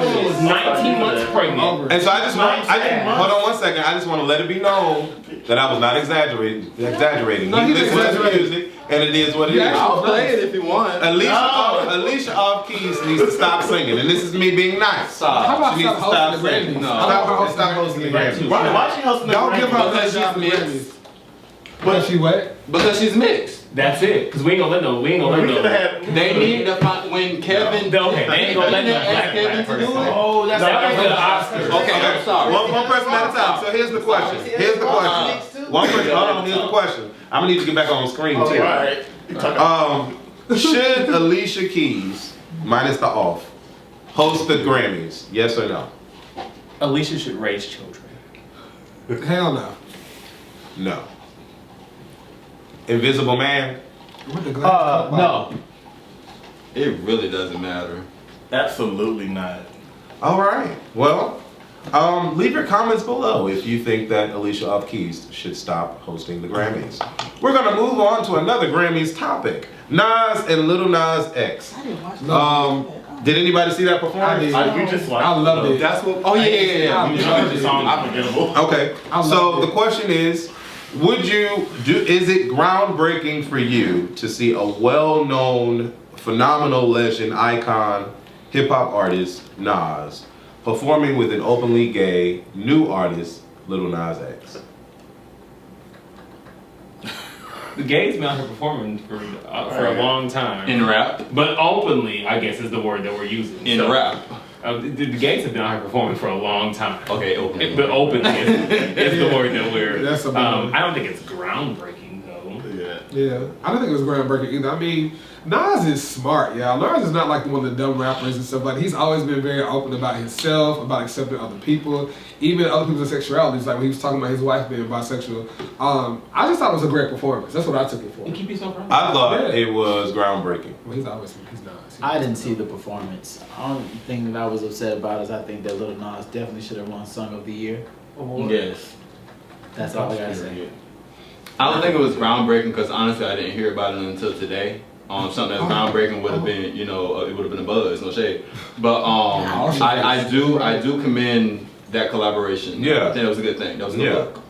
woman was 19 months pregnant. And so I just want, hold on one second. I just want to let it be known that I was not exaggerating. No, He listens to music, and it is what it is. I'll play it if you want. Alicia Keys needs to stop singing, and this is me being nice. How about she needs to stop singing. Stop hosting the Grammys. Why is she hosting the Grammys? Don't give her Because she's mixed. Because she what? Because she's mixed. That's it. Because we ain't gonna let no. They need to find when Kevin. They ain't gonna let no black person. Oh, that's that was the Oscars. Okay, I'm sorry. One person at a time. So here's the question. One person. Hold on. Here's the question. I'm gonna need to get back on screen too. All right. Should Alicia Keys, minus the off, host the Grammys? Yes or no? Alicia should raise children. Hell no. No. Invisible Man? No. It really doesn't matter. Absolutely not. All right. Well, leave your comments below if you think that Alicia Keys should stop hosting the Grammys. We're gonna move on to another Grammys topic: Nas and Lil Nas X. I didn't watch Did anybody see that performance? We just watched. I loved it. That's what. Oh yeah. You loved the song. Unforgettable. Okay. So the question is, is it groundbreaking for you to see a well-known, phenomenal legend, icon, hip-hop artist, Nas, performing with an openly gay new artist, Lil Nas X? The gays been out here performing for a long time. In rap? But openly, I guess, is the word that we're using. In rap. The gays have been out here performing for a long time. Okay, openly. But openly is the word that we're... That's a I don't think it's groundbreaking, though. Yeah, I don't think it was groundbreaking either. I mean, Nas is smart, y'all. Nas is not like one of the dumb rappers and stuff. Like, he's always been very open about himself, about accepting other people, even other people's sexualities. Like when he was talking about his wife being bisexual. I just thought it was a great performance. That's what I took it for. And keep yourself right. I thought it was groundbreaking. Well, he's Nas. I didn't see the performance. The only thing that I was upset about is I think that Lil Nas definitely should have won Song of the Year award. Yes. That's all I gotta say. I don't think it was groundbreaking because honestly I didn't hear about it until today. Something that's groundbreaking would have been, it would have been a buzz, no shade. But I do commend that collaboration. Yeah. I think that was a good thing. That was a good look.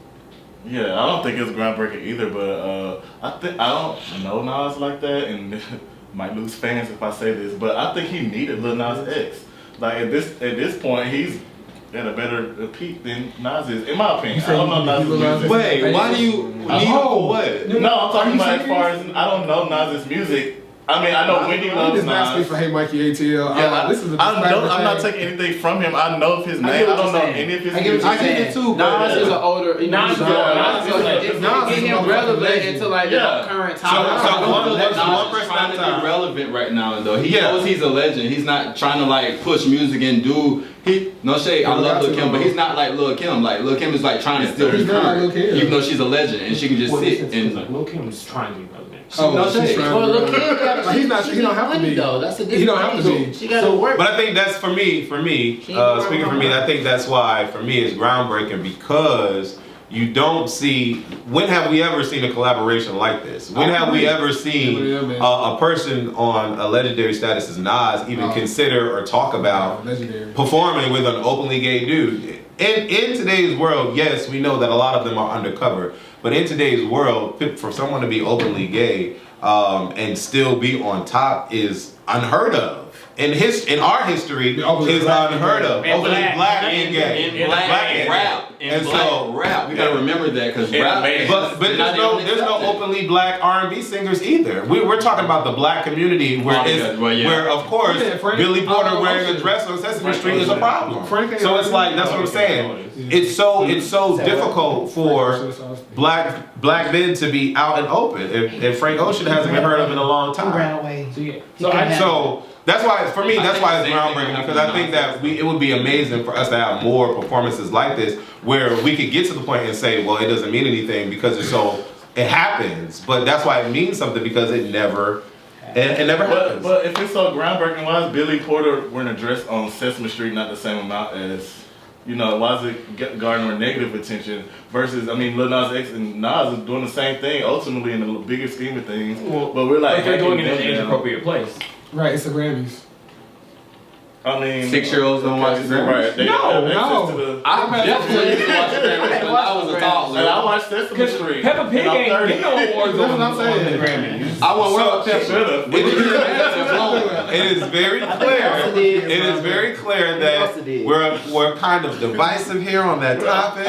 Yeah, I don't think it was groundbreaking either, but I don't know Nas like that, and might lose fans if I say this, but I think he needed Lil Nas X. Like at this point, he's at a better peak than Nas is, in my opinion. I don't know Nas' music. Wait, why do you need what? No, I'm talking about as far as I don't know Nas' music. I mean, I know Wendy loves Nas. Not speak for Hey Mikey ATL. Yeah, this is I'm not taking anything from him. I know of his name. I don't know any of his music. I get it too. Nas is an older. Nas is getting him relevant into like the current time. So one person trying to be relevant right now, though. He knows he's a legend. He's not trying to like push music and do. No shade, I love Lil' Kim, but he's not like Lil' Kim. Like Lil' Kim is like trying to still be current, even though she's a legend and she can just sit and. Lil' Kim is trying to be relevant. No shade. Well, Lil' Kim, he don't have to be though. That's a different. He don't have to be. She got to work. But I think that's for me. Speaking for me, I think that's why for me it's groundbreaking because you don't see. When have we ever seen a collaboration like this? When have we ever seen a person on a legendary status as Nas even consider or talk about performing with an openly gay dude? In today's world, yes, we know that a lot of them are undercover. But in today's world, for someone to be openly gay and still be on top is unheard of. In our history, is unheard of. Openly black and gay. In black rap. In black rap. We gotta remember that because rap. But there's no openly black R&B singers either. We're talking about the black community where of course Billy Porter wearing a dress on Sesame Street is a problem. So it's like that's what I'm saying. It's so difficult for black men to be out and open. If Frank Ocean hasn't been heard of in a long time. So that's why for me that's why it's groundbreaking because I think that it would be amazing for us to have more performances like this where we could get to the point and say, well, it doesn't mean anything because it happens. But that's why it means something because it never And it never happens. But if it's so groundbreaking, why is Billy Porter wearing a dress on Sesame Street not the same amount as, you know, why is it garnering negative attention versus, I mean, Lil Nas X and Nas is doing the same thing ultimately in the bigger scheme of things. Well, but we're like, they're doing it in an age-appropriate place. Right, it's the Grammys. I mean, 6-year-olds don't watch the Grammys. No. I definitely used to watch the Grammys when I was a toddler. And I watched Sesame Street. Peppa Pig ain't get no awards on the Grammys. I won't worry about Peppa. It is very clear. It is very clear that we're kind of divisive here on that topic.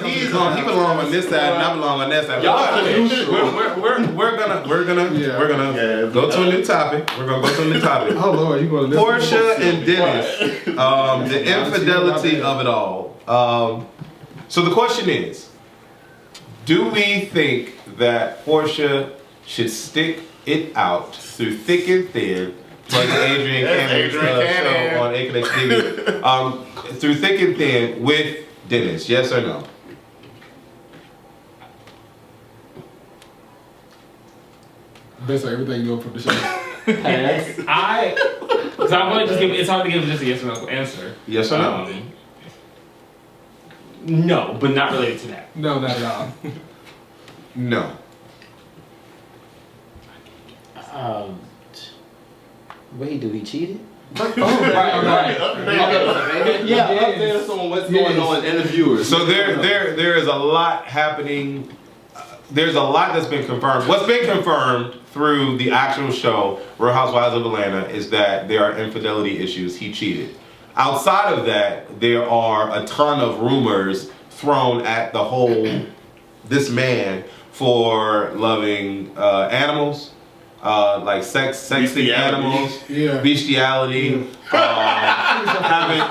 He belongs on this side and I belong on that side. We're gonna go to a new topic. We're gonna go to a new topic. Oh Lord, you going to Porsha and Dennis, the infidelity of it all. So the question is, do we think that Porsha should stick it out through thick and thin, like the Adrian Cannon's show on A Connection TV, through thick and thin with Dennis? Yes or no? Based on everything you know from the show. Pass. Because I want to just give. It's hard to give just a yes or no answer. Yes or no? No, but not related to that. No, not at all. No. Wait, do he cheated? Right. Yeah, update us on what's going on in the viewers. So there is a lot happening. There's a lot that's been confirmed. What's been confirmed through the actual show, Real Housewives of Atlanta, is that there are infidelity issues. He cheated. Outside of that, there are a ton of rumors thrown at the whole, this man for loving animals, like sexy animals, bestiality, having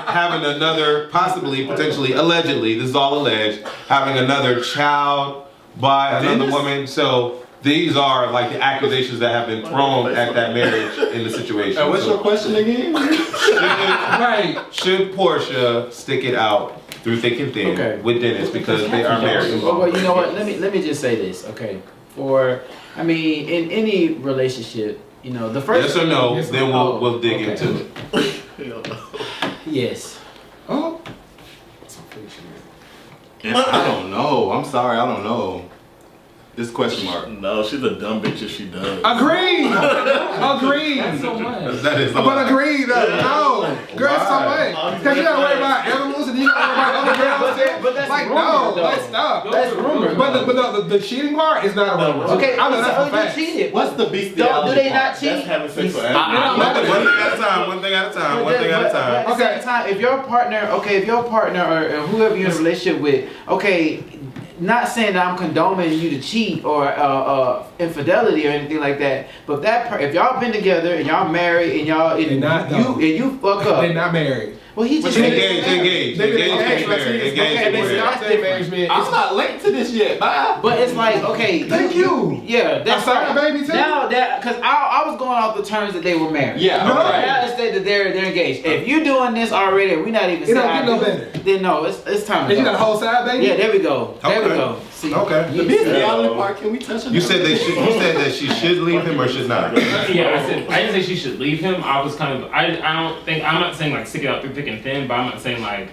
another, possibly, potentially, allegedly, this is all alleged, having another child by another woman. So these are like the accusations that have been thrown at that marriage in the situation. And what's your question again? Should Porsha stick it out through thick and thin with Dennis because they are married? Well, you know what? Let me just say this, okay? I mean, in any relationship, you know, the first. Yes or no? Then we'll dig into it. Yes. Oh. I don't know. I'm sorry, I don't know. This question mark. No, she's a dumb bitch if she does. Agreed. Agreed. That's so much. That is. But agreed. No, girl, it's so much. Because you gotta worry about animals and you gotta worry about other girls. But that's like rumor, no, like stop. That's rumor. But the cheating part is not a rumor. Okay, I know that's a so fact. they cheated. What's the bestiality? Do they not cheat? That's having sex with animals. One thing at a time. One thing at a time. One thing at a time. At the same time, if your partner, or whoever you're in a relationship with, okay, not saying that I'm condoning you to cheat or infidelity or anything like that, but if y'all been together and y'all married and you fuck up, they're not married. Well, he just engaged. I'm not late to this yet, bye. But it's like, okay, thank you. Yeah, that's right, baby. Too. Now that because I was going off the terms that they were married. Yeah, now it's that they're engaged. If you doing this already, and we not even. It don't get no better. Then no, it's time. And you got a whole side, baby. Yeah, there we go. There we go. See, okay. The bestiality part, can we touch on You said that she should leave him or should not. Yeah, I didn't say she should leave him. I was kind of I'm not saying like stick it out through thick and thin, but I'm not saying like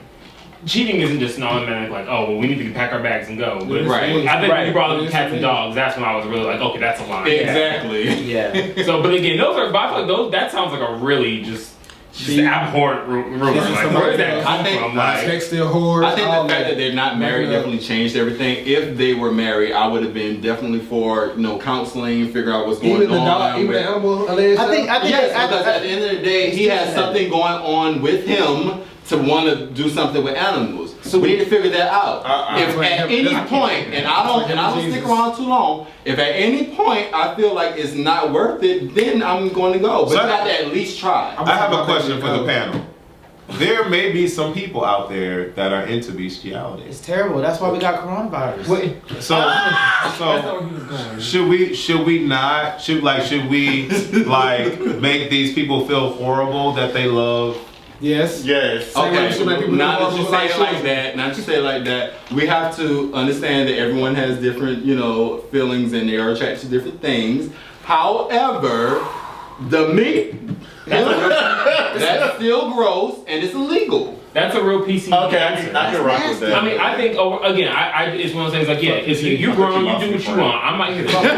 cheating isn't just an automatic like, oh well, we need to pack our bags and go. But I think when you brought up the cats and dogs, that's when I was really like, okay, that's a line. Exactly. Yeah. So, but again, those are. But I feel like that sounds like a really just abhorrent rumor. Like, where is that come from? Like, textile whores. I think the fact that they're not married definitely changed everything. If they were married, I would have been definitely for counseling, figure out what's going on. Even the animal alleged. I think yes, because at the end of the day, he has something going on with him to want to do something with animals. So we need to figure that out. If at any point, and I don't stick around too long, if at any point I feel like it's not worth it, then I'm going to go. But you have to at least try. I have a question for the panel. There may be some people out there that are into bestiality. It's terrible. That's why we got coronavirus. So should we make these people feel horrible that they love Yes. Yes. Okay. Not that you say it like that. Not that you say it like that. We have to understand that everyone has different, feelings and they are attracted to different things. However, the meat, that's still gross and it's illegal. That's a real PC answer. I can rock with that. I mean, I think, it's one of those things like, if you're grown, you do what you want. I'm not here to talk to you.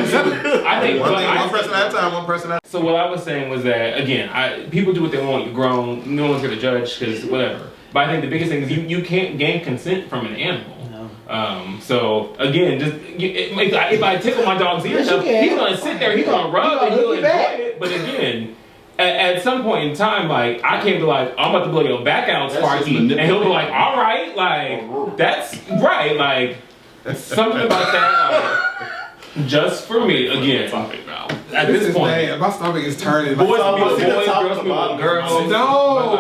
I think one person at a time, one person at a time. So what I was saying was that, again, people do what they want. You're grown. No one's going to judge because whatever. But I think the biggest thing is you can't gain consent from an animal. So again, just if I tickle my dog's ear enough, he's going to sit there, he's going to rub and he'll enjoy it. But again, at some point in time, like, I can't be like, I'm about to blow your back out, Sparky, and he'll be like, all right, like, that's right, like, something about that, just for me, again, at this point. Bad. My stomach is turning. Boys be with boys, girls be with girls. No!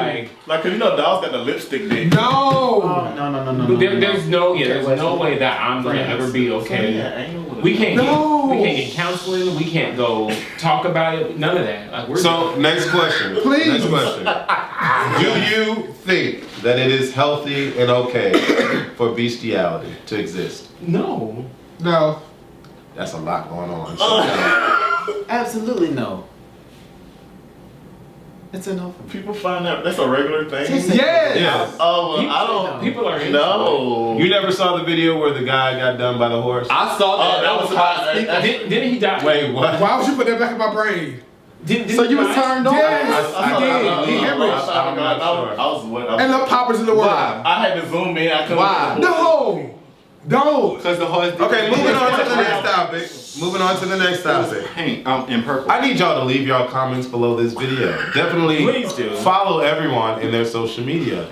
Like, cause dogs got the lipstick dick. No! Oh, no. There's no way that I'm gonna ever be okay. We can't get counseling. We can't go talk about it. None of that. Like, next question. Please. Next question. Do you think that it is healthy and okay for bestiality to exist? No. No. That's a lot going on. Absolutely no. It's a no. People find that that's a regular thing. Yes. Oh, well, I don't. People are into No. You never saw the video where the guy got done by the horse? I saw that. that was hot. Didn't he die? Wait, what? Why would you put that back in my brain? So you was turned on? Yes, I did. He hemorrhaged. I'm not sure. And the poppers in the world. I had to zoom in. I couldn't. Why? No! Don't! Because the horse. Okay, moving on to the next topic. Moving on to the next topic. Pink, in purple. I need y'all to leave y'all comments below this video. Definitely Please do. Follow everyone in their social media.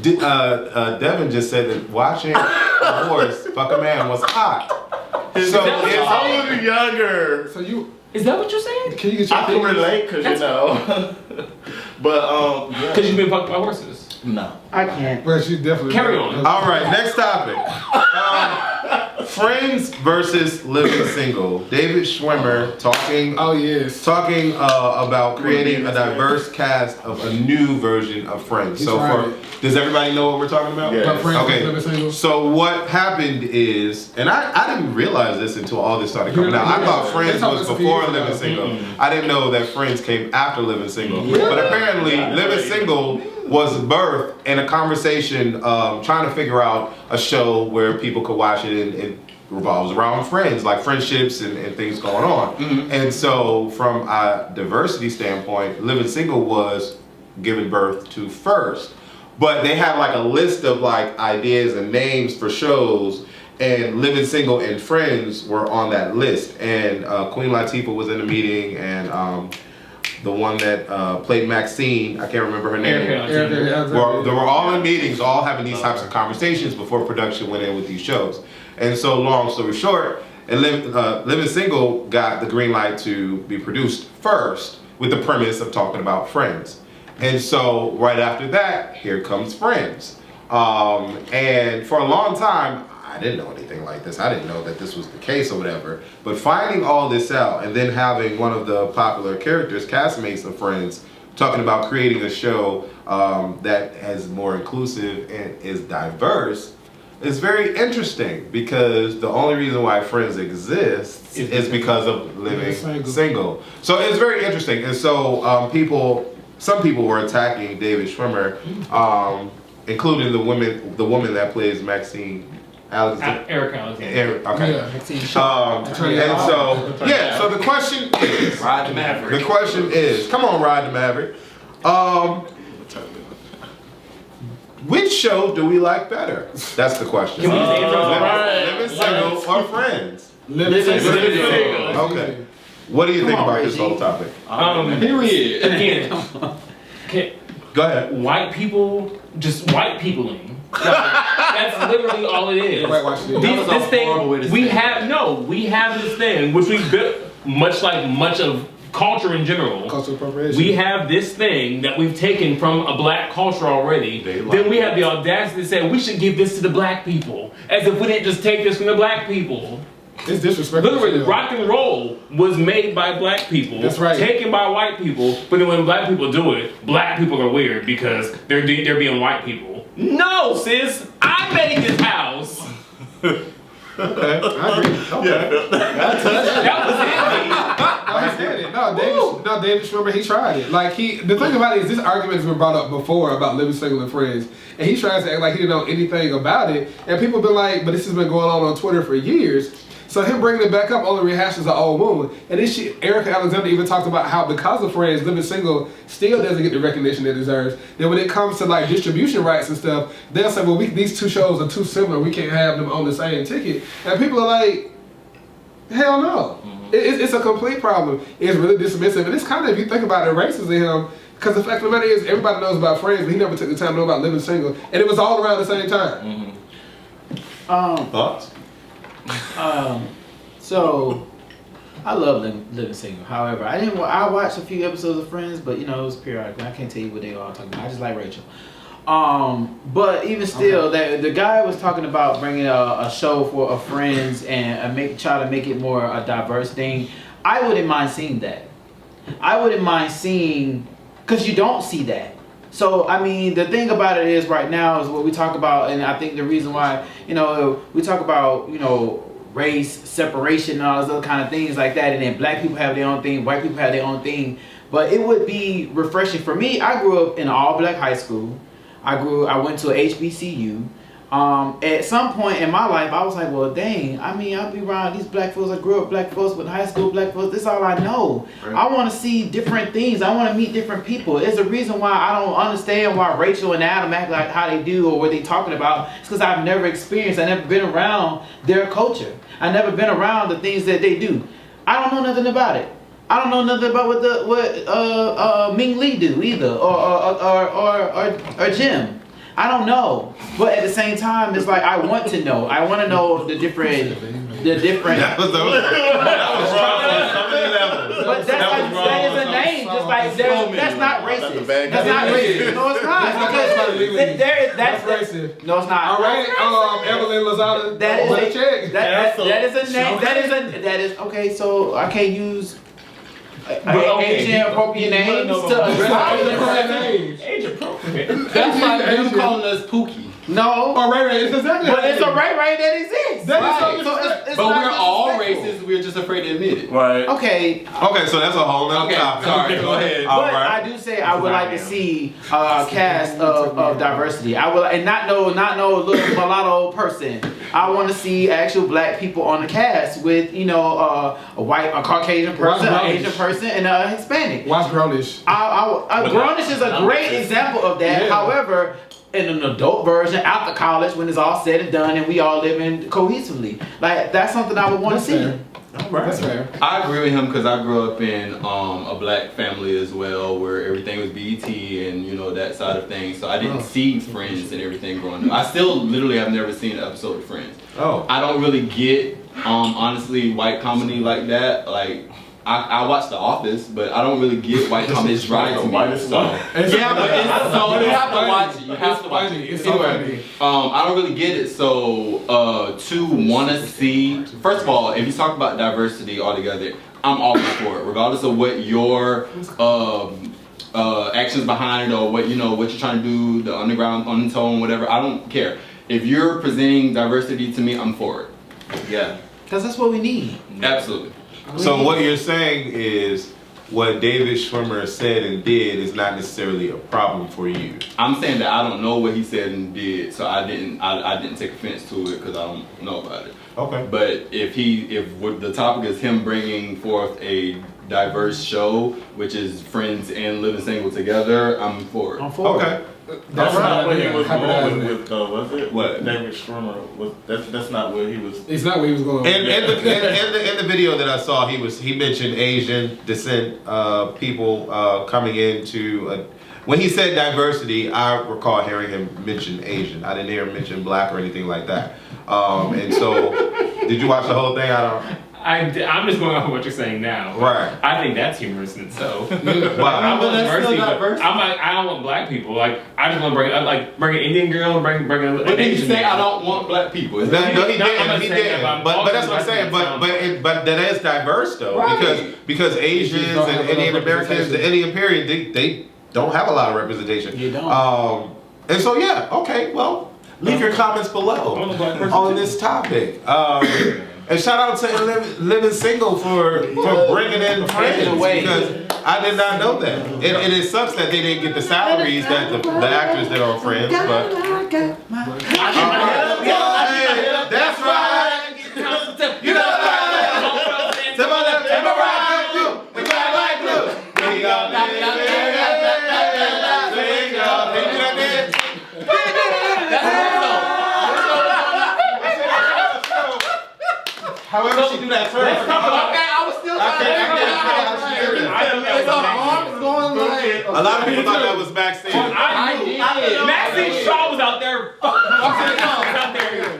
Devin just said that watching a horse fuck a man was hot. I was younger. So you... Is that what you're saying? Can you get your I can relate because but Because you've been fucked by horses. No, I can't. But you definitely... Carry on. All right, next topic. Friends versus living single. David Schwimmer talking about creating a diverse cast of a new version of Friends. Does everybody know what we're talking about? Yeah. Okay. So what happened is, and I didn't realize this until all this started coming out. I thought Friends was before Living Single. I didn't know that Friends came after Living Single. But apparently, Living Single was birthed in a conversation trying to figure out a show where people could watch it and it revolves around friends, like friendships and things going on. And so from a diversity standpoint, Living Single was given birth to first. But they had like a list of like ideas and names for shows, and Living Single and Friends were on that list. And Queen Latifah was in the meeting, and the one that played Maxine, I can't remember her name. They were all in meetings, all having these types of conversations before production went in with these shows. And so, long story short, Living Single got the green light to be produced first with the premise of talking about Friends. And so, right after that, here comes Friends. And for a long time, I didn't know anything like this. I didn't know that this was the case or whatever. But finding all this out and then having one of the popular characters, castmates of Friends, talking about creating a show that is more inclusive and is diverse, is very interesting, because the only reason why Friends exists is because of Living Single. So it's very interesting. And so some people were attacking David Schwimmer, including the woman that plays Maxine. Eric Alexander. Okay. And so the question is, Ride the Maverick. The question is, come on, Ride the Maverick. Which show do we like better? That's the question. Can we just answer Living Single or Friends? Living Single. Okay. What do you think about this whole topic? Period. Again, go ahead. White people, just white peopling. That's literally all it is. This thing, we have this thing, which we built much of culture in general. Cultural appropriation. We have this thing that we've taken from a black culture already. Then we have the audacity to say we should give this to the black people, as if we didn't just take this from the black people. It's disrespectful. Literally, rock and roll was made by black people. That's right. Taken by white people. But then when black people do it, black people are weird because they're being white people. No, sis, I made this house. Okay, I agree. Okay. That was it. No, he said it. No, David Schwimmer, he tried it. Like the thing about it is this argument has been brought up before about living single and friends, and he tries to act like he didn't know anything about it, and people have been like, but this has been going on Twitter for years. So him bringing it back up only rehashes an old wound. And then Erica Alexander even talked about how because of Friends, living single still doesn't get the recognition it deserves. Then when it comes to like distribution rights and stuff, they'll say, well, these two shows are too similar. We can't have them on the same ticket. And people are like, hell no. It's a complete problem. It's really dismissive. And it's kind of, if you think about it, racist in him. Because the fact of the matter is, everybody knows about Friends, but he never took the time to know about living single. And it was all around the same time. Thoughts? So I love living single. However, I watched a few episodes of Friends, but it was periodic. I can't tell you what they all talking about. I just like Rachel. But even still, the guy was talking about bringing a show for Friends and try to make it more a diverse thing. I wouldn't mind seeing that. I wouldn't mind seeing, because you don't see that. So, I mean, the thing about it is right now is what we talk about, and I think the reason why, we talk about, race, separation, and all those other kind of things like that, and then black people have their own thing, white people have their own thing, but it would be refreshing. For me, I grew up in an all-black high school. I went to a HBCU. At some point in my life, I was like, well, dang, I mean, I'll be around these black folks. I grew up black folks, with high school black folks. This is all I know. Right. I want to see different things. I want to meet different people. There's a reason why I don't understand why Rachel and Adam act like how they do or what they talking about. It's because I've never experienced, I've never been around their culture. I've never been around the things that they do. I don't know nothing about it. I don't know nothing about what Ming Lee do either, or Jim. I don't know, but at the same time, it's like I want to know. I want to know the different. That was but that is a name. Just like that's not racist. That's not racist. No, it's not. Because that's racist. No, it's not. All right, Evelyn Lozada. That is a name. That is okay. So I can't use. Asian appropriate names to address age appropriate. That's like them calling us Pookie. No. Or Ray Ray. It's exactly. But it's a Ray Ray that exists. Right. So it's but not we're all disrespectful. racist. We're just afraid to admit it. Right. Okay. Okay, so that's a whole nother topic. Sorry, go ahead. But I do say I would like to see a cast of diversity. I would, and not no little mulatto person. I want to see actual black people on the cast with a Caucasian person, an Asian person, and a Hispanic. Watch Grownish. Grownish is a great example of that. Yeah. However, in an adult version, after college, when it's all said and done, and we all living cohesively, like that's something I would want to see. All right. That's fair. I agree with him because I grew up in a black family as well, where everything was BET and that side of things. So I didn't see Friends and everything growing up. I still literally have never seen an episode of Friends. Oh. I don't really get honestly white comedy like that. Like I watch The Office, but I don't really get white comedy. It's dry to me. So yeah, but you have to watch it. You have to watch it. It's so funny. I don't really get it. So to want to see, first of all, if you talk about diversity altogether, I'm all for it, regardless of what your actions behind it or what what you're trying to do, the underground undertone, whatever. I don't care. If you're presenting diversity to me, I'm for it. Yeah, because that's what we need. Absolutely. So what you're saying is what David Schwimmer said and did is not necessarily a problem for you. I'm saying that I don't know what he said and did, so I didn't take offense to it because I don't know about it. Okay. But if the topic is him bringing forth a diverse show, which is Friends and Living Single together, I'm for it. I'm for it. Okay. That's not what he was going with was it? What? David Schwimmer that's not where he was. It's not where he was going. And in the video that I saw, he mentioned Asian descent people coming into. When he said diversity, I recall hearing him mention Asian. I didn't hear him mention black or anything like that. And so, did you watch the whole thing? I'm just going off of what you're saying now. Right. I think that's humorous in itself. Wow. I want that's diversity, still but diversity. I'm like, I don't want black people. Like, I just want to bring an Indian girl, bring an But then you Asian say man. I don't want black people. No, he I'm didn't. not He saying didn't. that, But that's what I'm saying. But that is diverse though, because Asians don't have and Indian enough Americans, the Indian period, they don't have a lot of representation. You don't. And so yeah, okay, well, leave your comments below on this topic. And shout out to Living Single for bringing in friends, because I did not know that. And it sucks that they didn't get the salaries that the actors that are friends, but that's right. You know that. To my left, to my right, we got like blue. We got however she do that turn. Okay, I was still A lot of people thought that was backstage. Maxine Shaw was out there.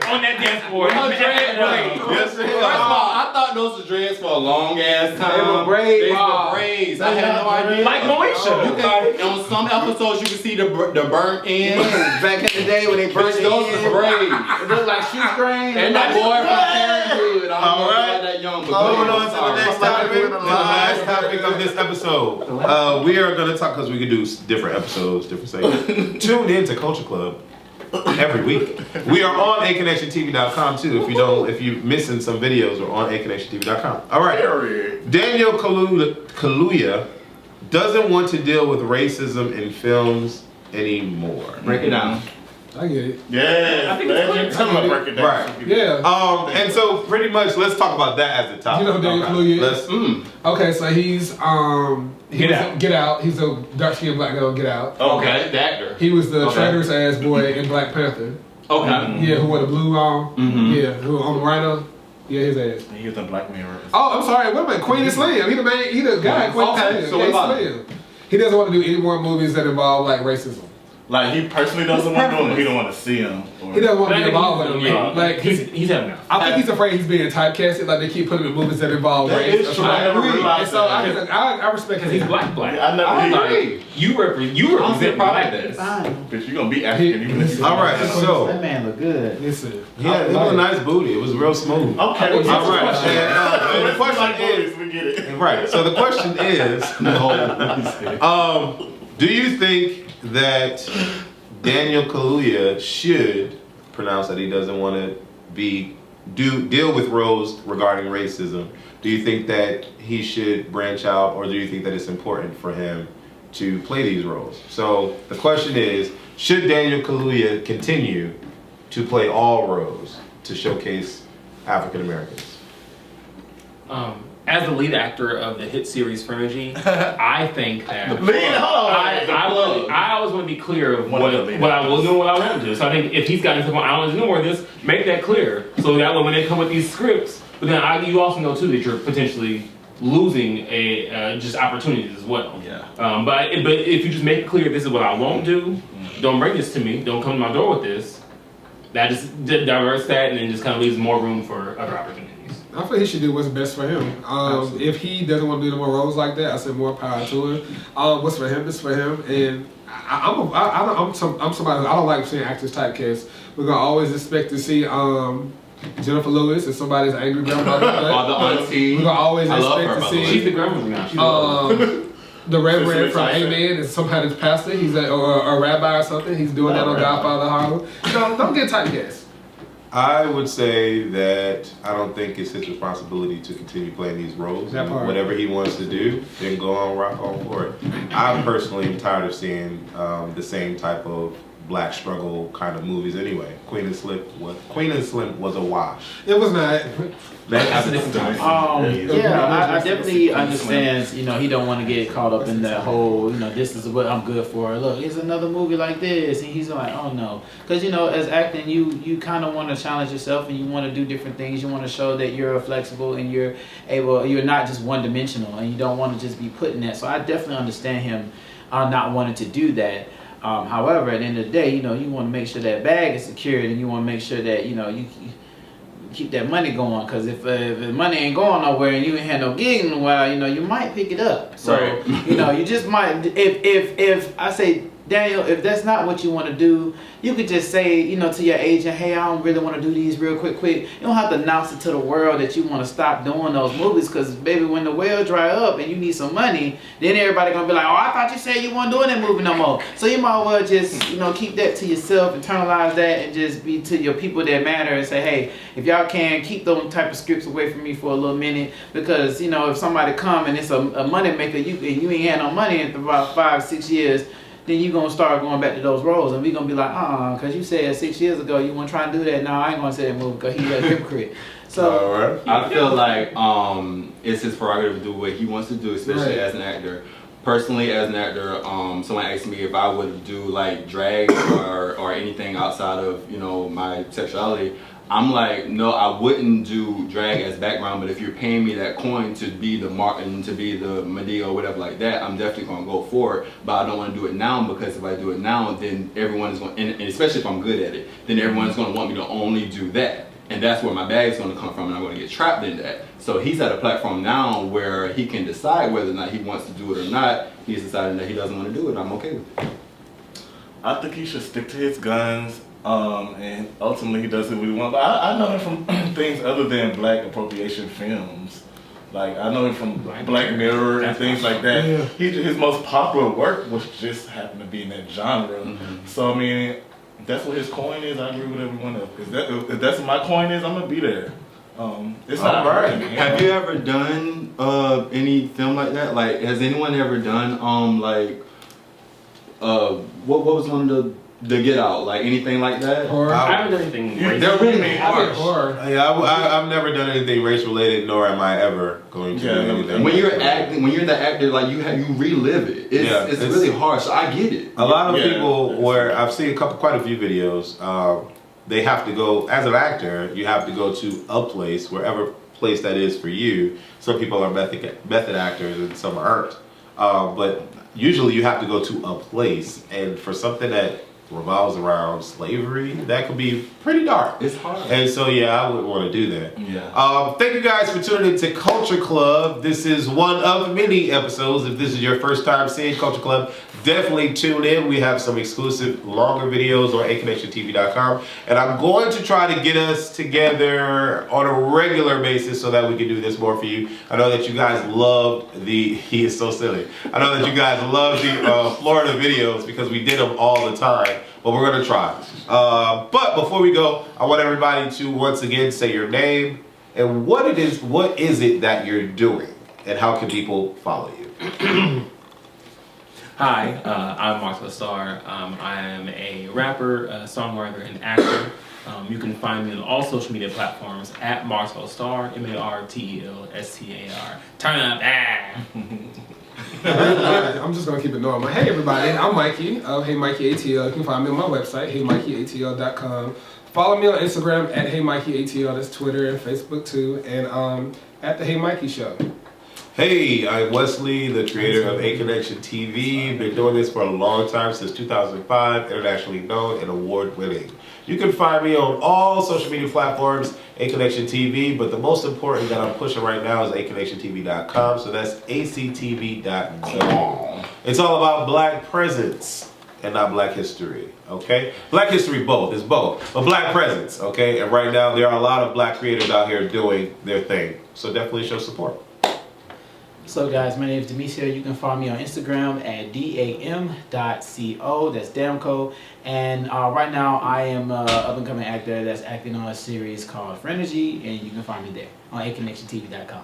On that dance floor. First of all, I thought those were dreads for a long ass time. They were braids. They were braids. I had no idea. Like Moesha. On some episodes, you can see the burnt ends. Back in the day when they burnt Those were braids. it looked like shoestrings. And that boy from Parenthood. I don't know All right. about that young, but Moving on to the next topic, the last topic of this episode. We are going to talk, because we can do different episodes, different segments. Tune in to Culture Club every week. We are on aconnectiontv.com too. If you're missing some videos, we're on aconnectiontv.com. All right. Daniel Kaluuya doesn't want to deal with racism in films anymore. break it down. I get it. Yeah, I think it's clear. tell me break it down. Right. Yeah. And so pretty much, let's talk about that as the topic. You know who Daniel Kaluuya is? Let's. Okay, so he's Get Out. Get Out. He's a dark skinned black girl. Get Out. Okay, the actor. He was the traitorous ass boy in Black Panther. Okay. Yeah, who wore the blue Yeah, who on the rhino. Yeah, his ass. He was in Black Mirror. Oh, I'm sorry. Wait a minute. Queen and Slim. He the main. He the guy. Queen and Okay, Slim. so Yeah, what about Slim. He doesn't want to do any more movies that involve like racism. Like, he personally doesn't want to do him. He don't want to see him. He doesn't want to be involved with them. Like he's having enough. I think he's afraid he's being typecasted. Like they keep putting him in movies that involve That race. is true. I never realized And so that. I respect Because he's black. I never Like, you represent blackness. Bitch, you gonna be African even if you. All right, so That man look good. Listen. yeah, it was a nice booty. It was real smooth. Okay, well, All right. And, the question like is, boys, we get it. right. So the question is, do you think that Daniel Kaluuya should pronounce that he doesn't want to deal with roles regarding racism? Do you think that he should branch out, or do you think that it's important for him to play these roles? So the question is, should Daniel Kaluuya continue to play all roles to showcase African Americans? As the lead actor of the hit series Fergie, I think that I always want to be clear of what I will do and what I won't do. So I think if he's got something I want to do more of this, make that clear. So that way when they come with these scripts, but then you also know too that you're potentially losing just opportunities as well. Yeah. But if you just make it clear this is what I won't do, don't bring this to me, don't come to my door with this. That just diverts that and then just kind of leaves more room for other opportunities. I feel he should do what's best for him. If he doesn't want to do no more roles like that, I say more power to him. What's for him is for him. And I'm somebody I don't like seeing actors typecast. We're gonna always expect to see Jennifer Lewis as somebody's angry grandmother. Or the auntie. We're gonna always I love expect her, to by the way. see. She's the grandmother now. The Reverend from Amen is somebody's pastor. He's or a rabbi or something. He's doing that on Godfather Harlem. Don't get typecast. I would say that I don't think it's his responsibility to continue playing these roles. That part. Whatever he wants to do, then go on, rock on for it. I personally am tired of seeing the same type of black struggle kind of movies anyway. Queen and Slim was a wash. It was not. That's a different time. I definitely understand. You know, he don't want to get caught up in that whole. You know, this is what I'm good for. Look, it's another movie like this, and he's like, oh no, because you know, as acting, you kind of want to challenge yourself, and you want to do different things. You want to show that you're flexible and you're able. You're not just one dimensional, and you don't want to just be put in that. So I definitely understand him not wanting to do that. However, at the end of the day, you know, you want to make sure that bag is secured, and you want to make sure that you know you keep that money going. Because if the money ain't going nowhere and you ain't had no gig in a while, you know, you might pick it up. So Right. you know, you just might. If I say, Daniel, if that's not what you want to do, you could just say, you know, to your agent, hey, I don't really want to do these real quick. You don't have to announce it to the world that you want to stop doing those movies, because, baby, when the well dry up and you need some money, then everybody going to be like, oh, I thought you said you weren't doing that movie no more. So you might as well just, you know, keep that to yourself, internalize that, and just be to your people that matter and say, hey, if y'all can, keep those type of scripts away from me for a little minute, because, you know, if somebody come and it's a money maker, and you ain't had no money in about 5-6 years, then you're going to start going back to those roles. And we're going to be like, because you said 6 years ago you want to try and do that. No, I ain't going to say that movie because he's a hypocrite. So I feel like it's his prerogative to do what he wants to do, especially as an actor. Personally, as an actor, someone asked me if I would do like drag or anything outside of, you know, my sexuality. I'm like, no, I wouldn't do drag as background, but if you're paying me that coin to be the Martin, to be the Madea or whatever like that, I'm definitely gonna go for it. But I don't want to do it now, because if I do it now, then everyone is going, and especially if I'm good at it, then everyone's gonna want me to only do that. And that's where my bag's gonna come from, and I'm gonna get trapped in that. So he's at a platform now where he can decide whether or not he wants to do it or not. He's decided that he doesn't want to do it. I'm okay with it. I think he should stick to his guns. And ultimately he does it what he wants. But I know him from things other than black appropriation films. Like, I know him from Black Mirror and things like that. Yeah. His most popular work was just happened to be in that genre. Mm-hmm. So, I mean, if that's what his coin is, I agree with everyone else. If that's what my coin is, I'm going to be there. It's not right. Have you ever done any film like that? Like, has anyone ever done, what was one of the Get Out, like anything like that? Horror. I haven't done anything. They're really harsh. Yeah, I've never done anything race related, nor am I ever going to do anything. When you're acting, when you're the actor, like you relive it. It's really harsh. So I get it. A lot of people, where I've seen quite a few videos, they have to go as an actor. You have to go to a place, wherever place that is for you. Some people are method actors, and some aren't. But usually, you have to go to a place, and for something that revolves around slavery, that could be pretty dark. It's hard. And so, yeah, I wouldn't want to do that. Yeah. Thank you guys for tuning in to Culture Club. This is one of many episodes. If this is your first time seeing Culture Club, definitely tune in. We have some exclusive longer videos on aconnectiontv.com. And I'm going to try to get us together on a regular basis so that we can do this more for you. I know that you guys loved he is so silly. I know that you guys love the Florida videos because we did them all the time. But we're going to try. But before we go, I want everybody to once again say your name and what is it that you're doing, and how can people follow you? Hi, I'm Marcel Starr. I am a rapper, songwriter, and actor. You can find me on all social media platforms at Marcel Starr, MARTELSTAR. Turn up, I'm just gonna keep it normal. Hey everybody, I'm Mikey of Hey Mikey ATL. You can find me on my website, heymikeyatl.com. Follow me on Instagram at Hey Mikey ATL. That's Twitter and Facebook too, and at the Hey Mikey Show. Hey, I'm Wesley, the creator of A Connection TV. Been doing this for a long time, since 2005, internationally known and award-winning. You can find me on all social media platforms, A Connection TV, but the most important that I'm pushing right now is aconnectiontv.com, so that's actv.com. It's all about black presence and not black history, okay? Black history both, it's both, but black presence, okay? And right now there are a lot of black creators out here doing their thing, so definitely show support. So guys, my name is Demetrio. You can find me on Instagram at dam.co, that's Damco. And right now I am an up-and-coming actor that's acting on a series called Frenergy, and you can find me there on aconnectiontv.com.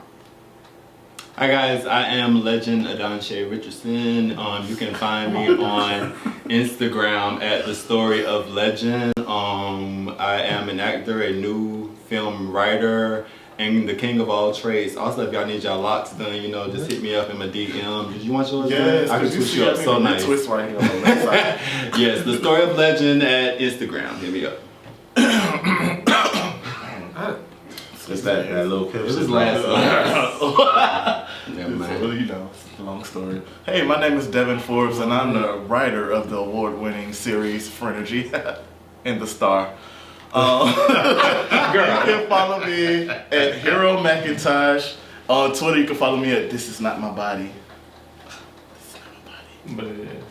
Hi guys, I am Legend Adonche Richardson. You can find me on Instagram at The Story of Legend. I am an actor, a new film writer, and the king of all trades. Also, if y'all need y'all locks done, you know, just hit me up in my DM. Did you want yours? Yes, I can twist you up. So nice. Twist right here on the left side. Yes, The Story of Legend at Instagram. Hit me up. It's that little pimp. This is last. Never mind. You know, it's a long story. Hey, my name is Devin Forbes, and I'm the writer of the award-winning series Frenergy and The Star. You can follow me at Hero McIntosh. On Twitter, you can follow me at This Is Not My Body. But it is.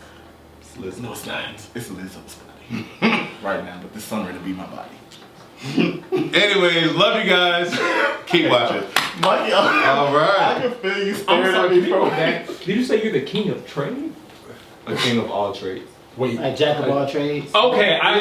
It's Lizzo's no, it's not. It's Lizzo's body. Right now, but this summer it'll be my body. Anyways, love you guys. Keep watching. Mikey, all right. I can feel you I'm staring sorry, at me from did you say you're the king of trade? A king of all trades. Wait. Like jack of all trades. Okay, I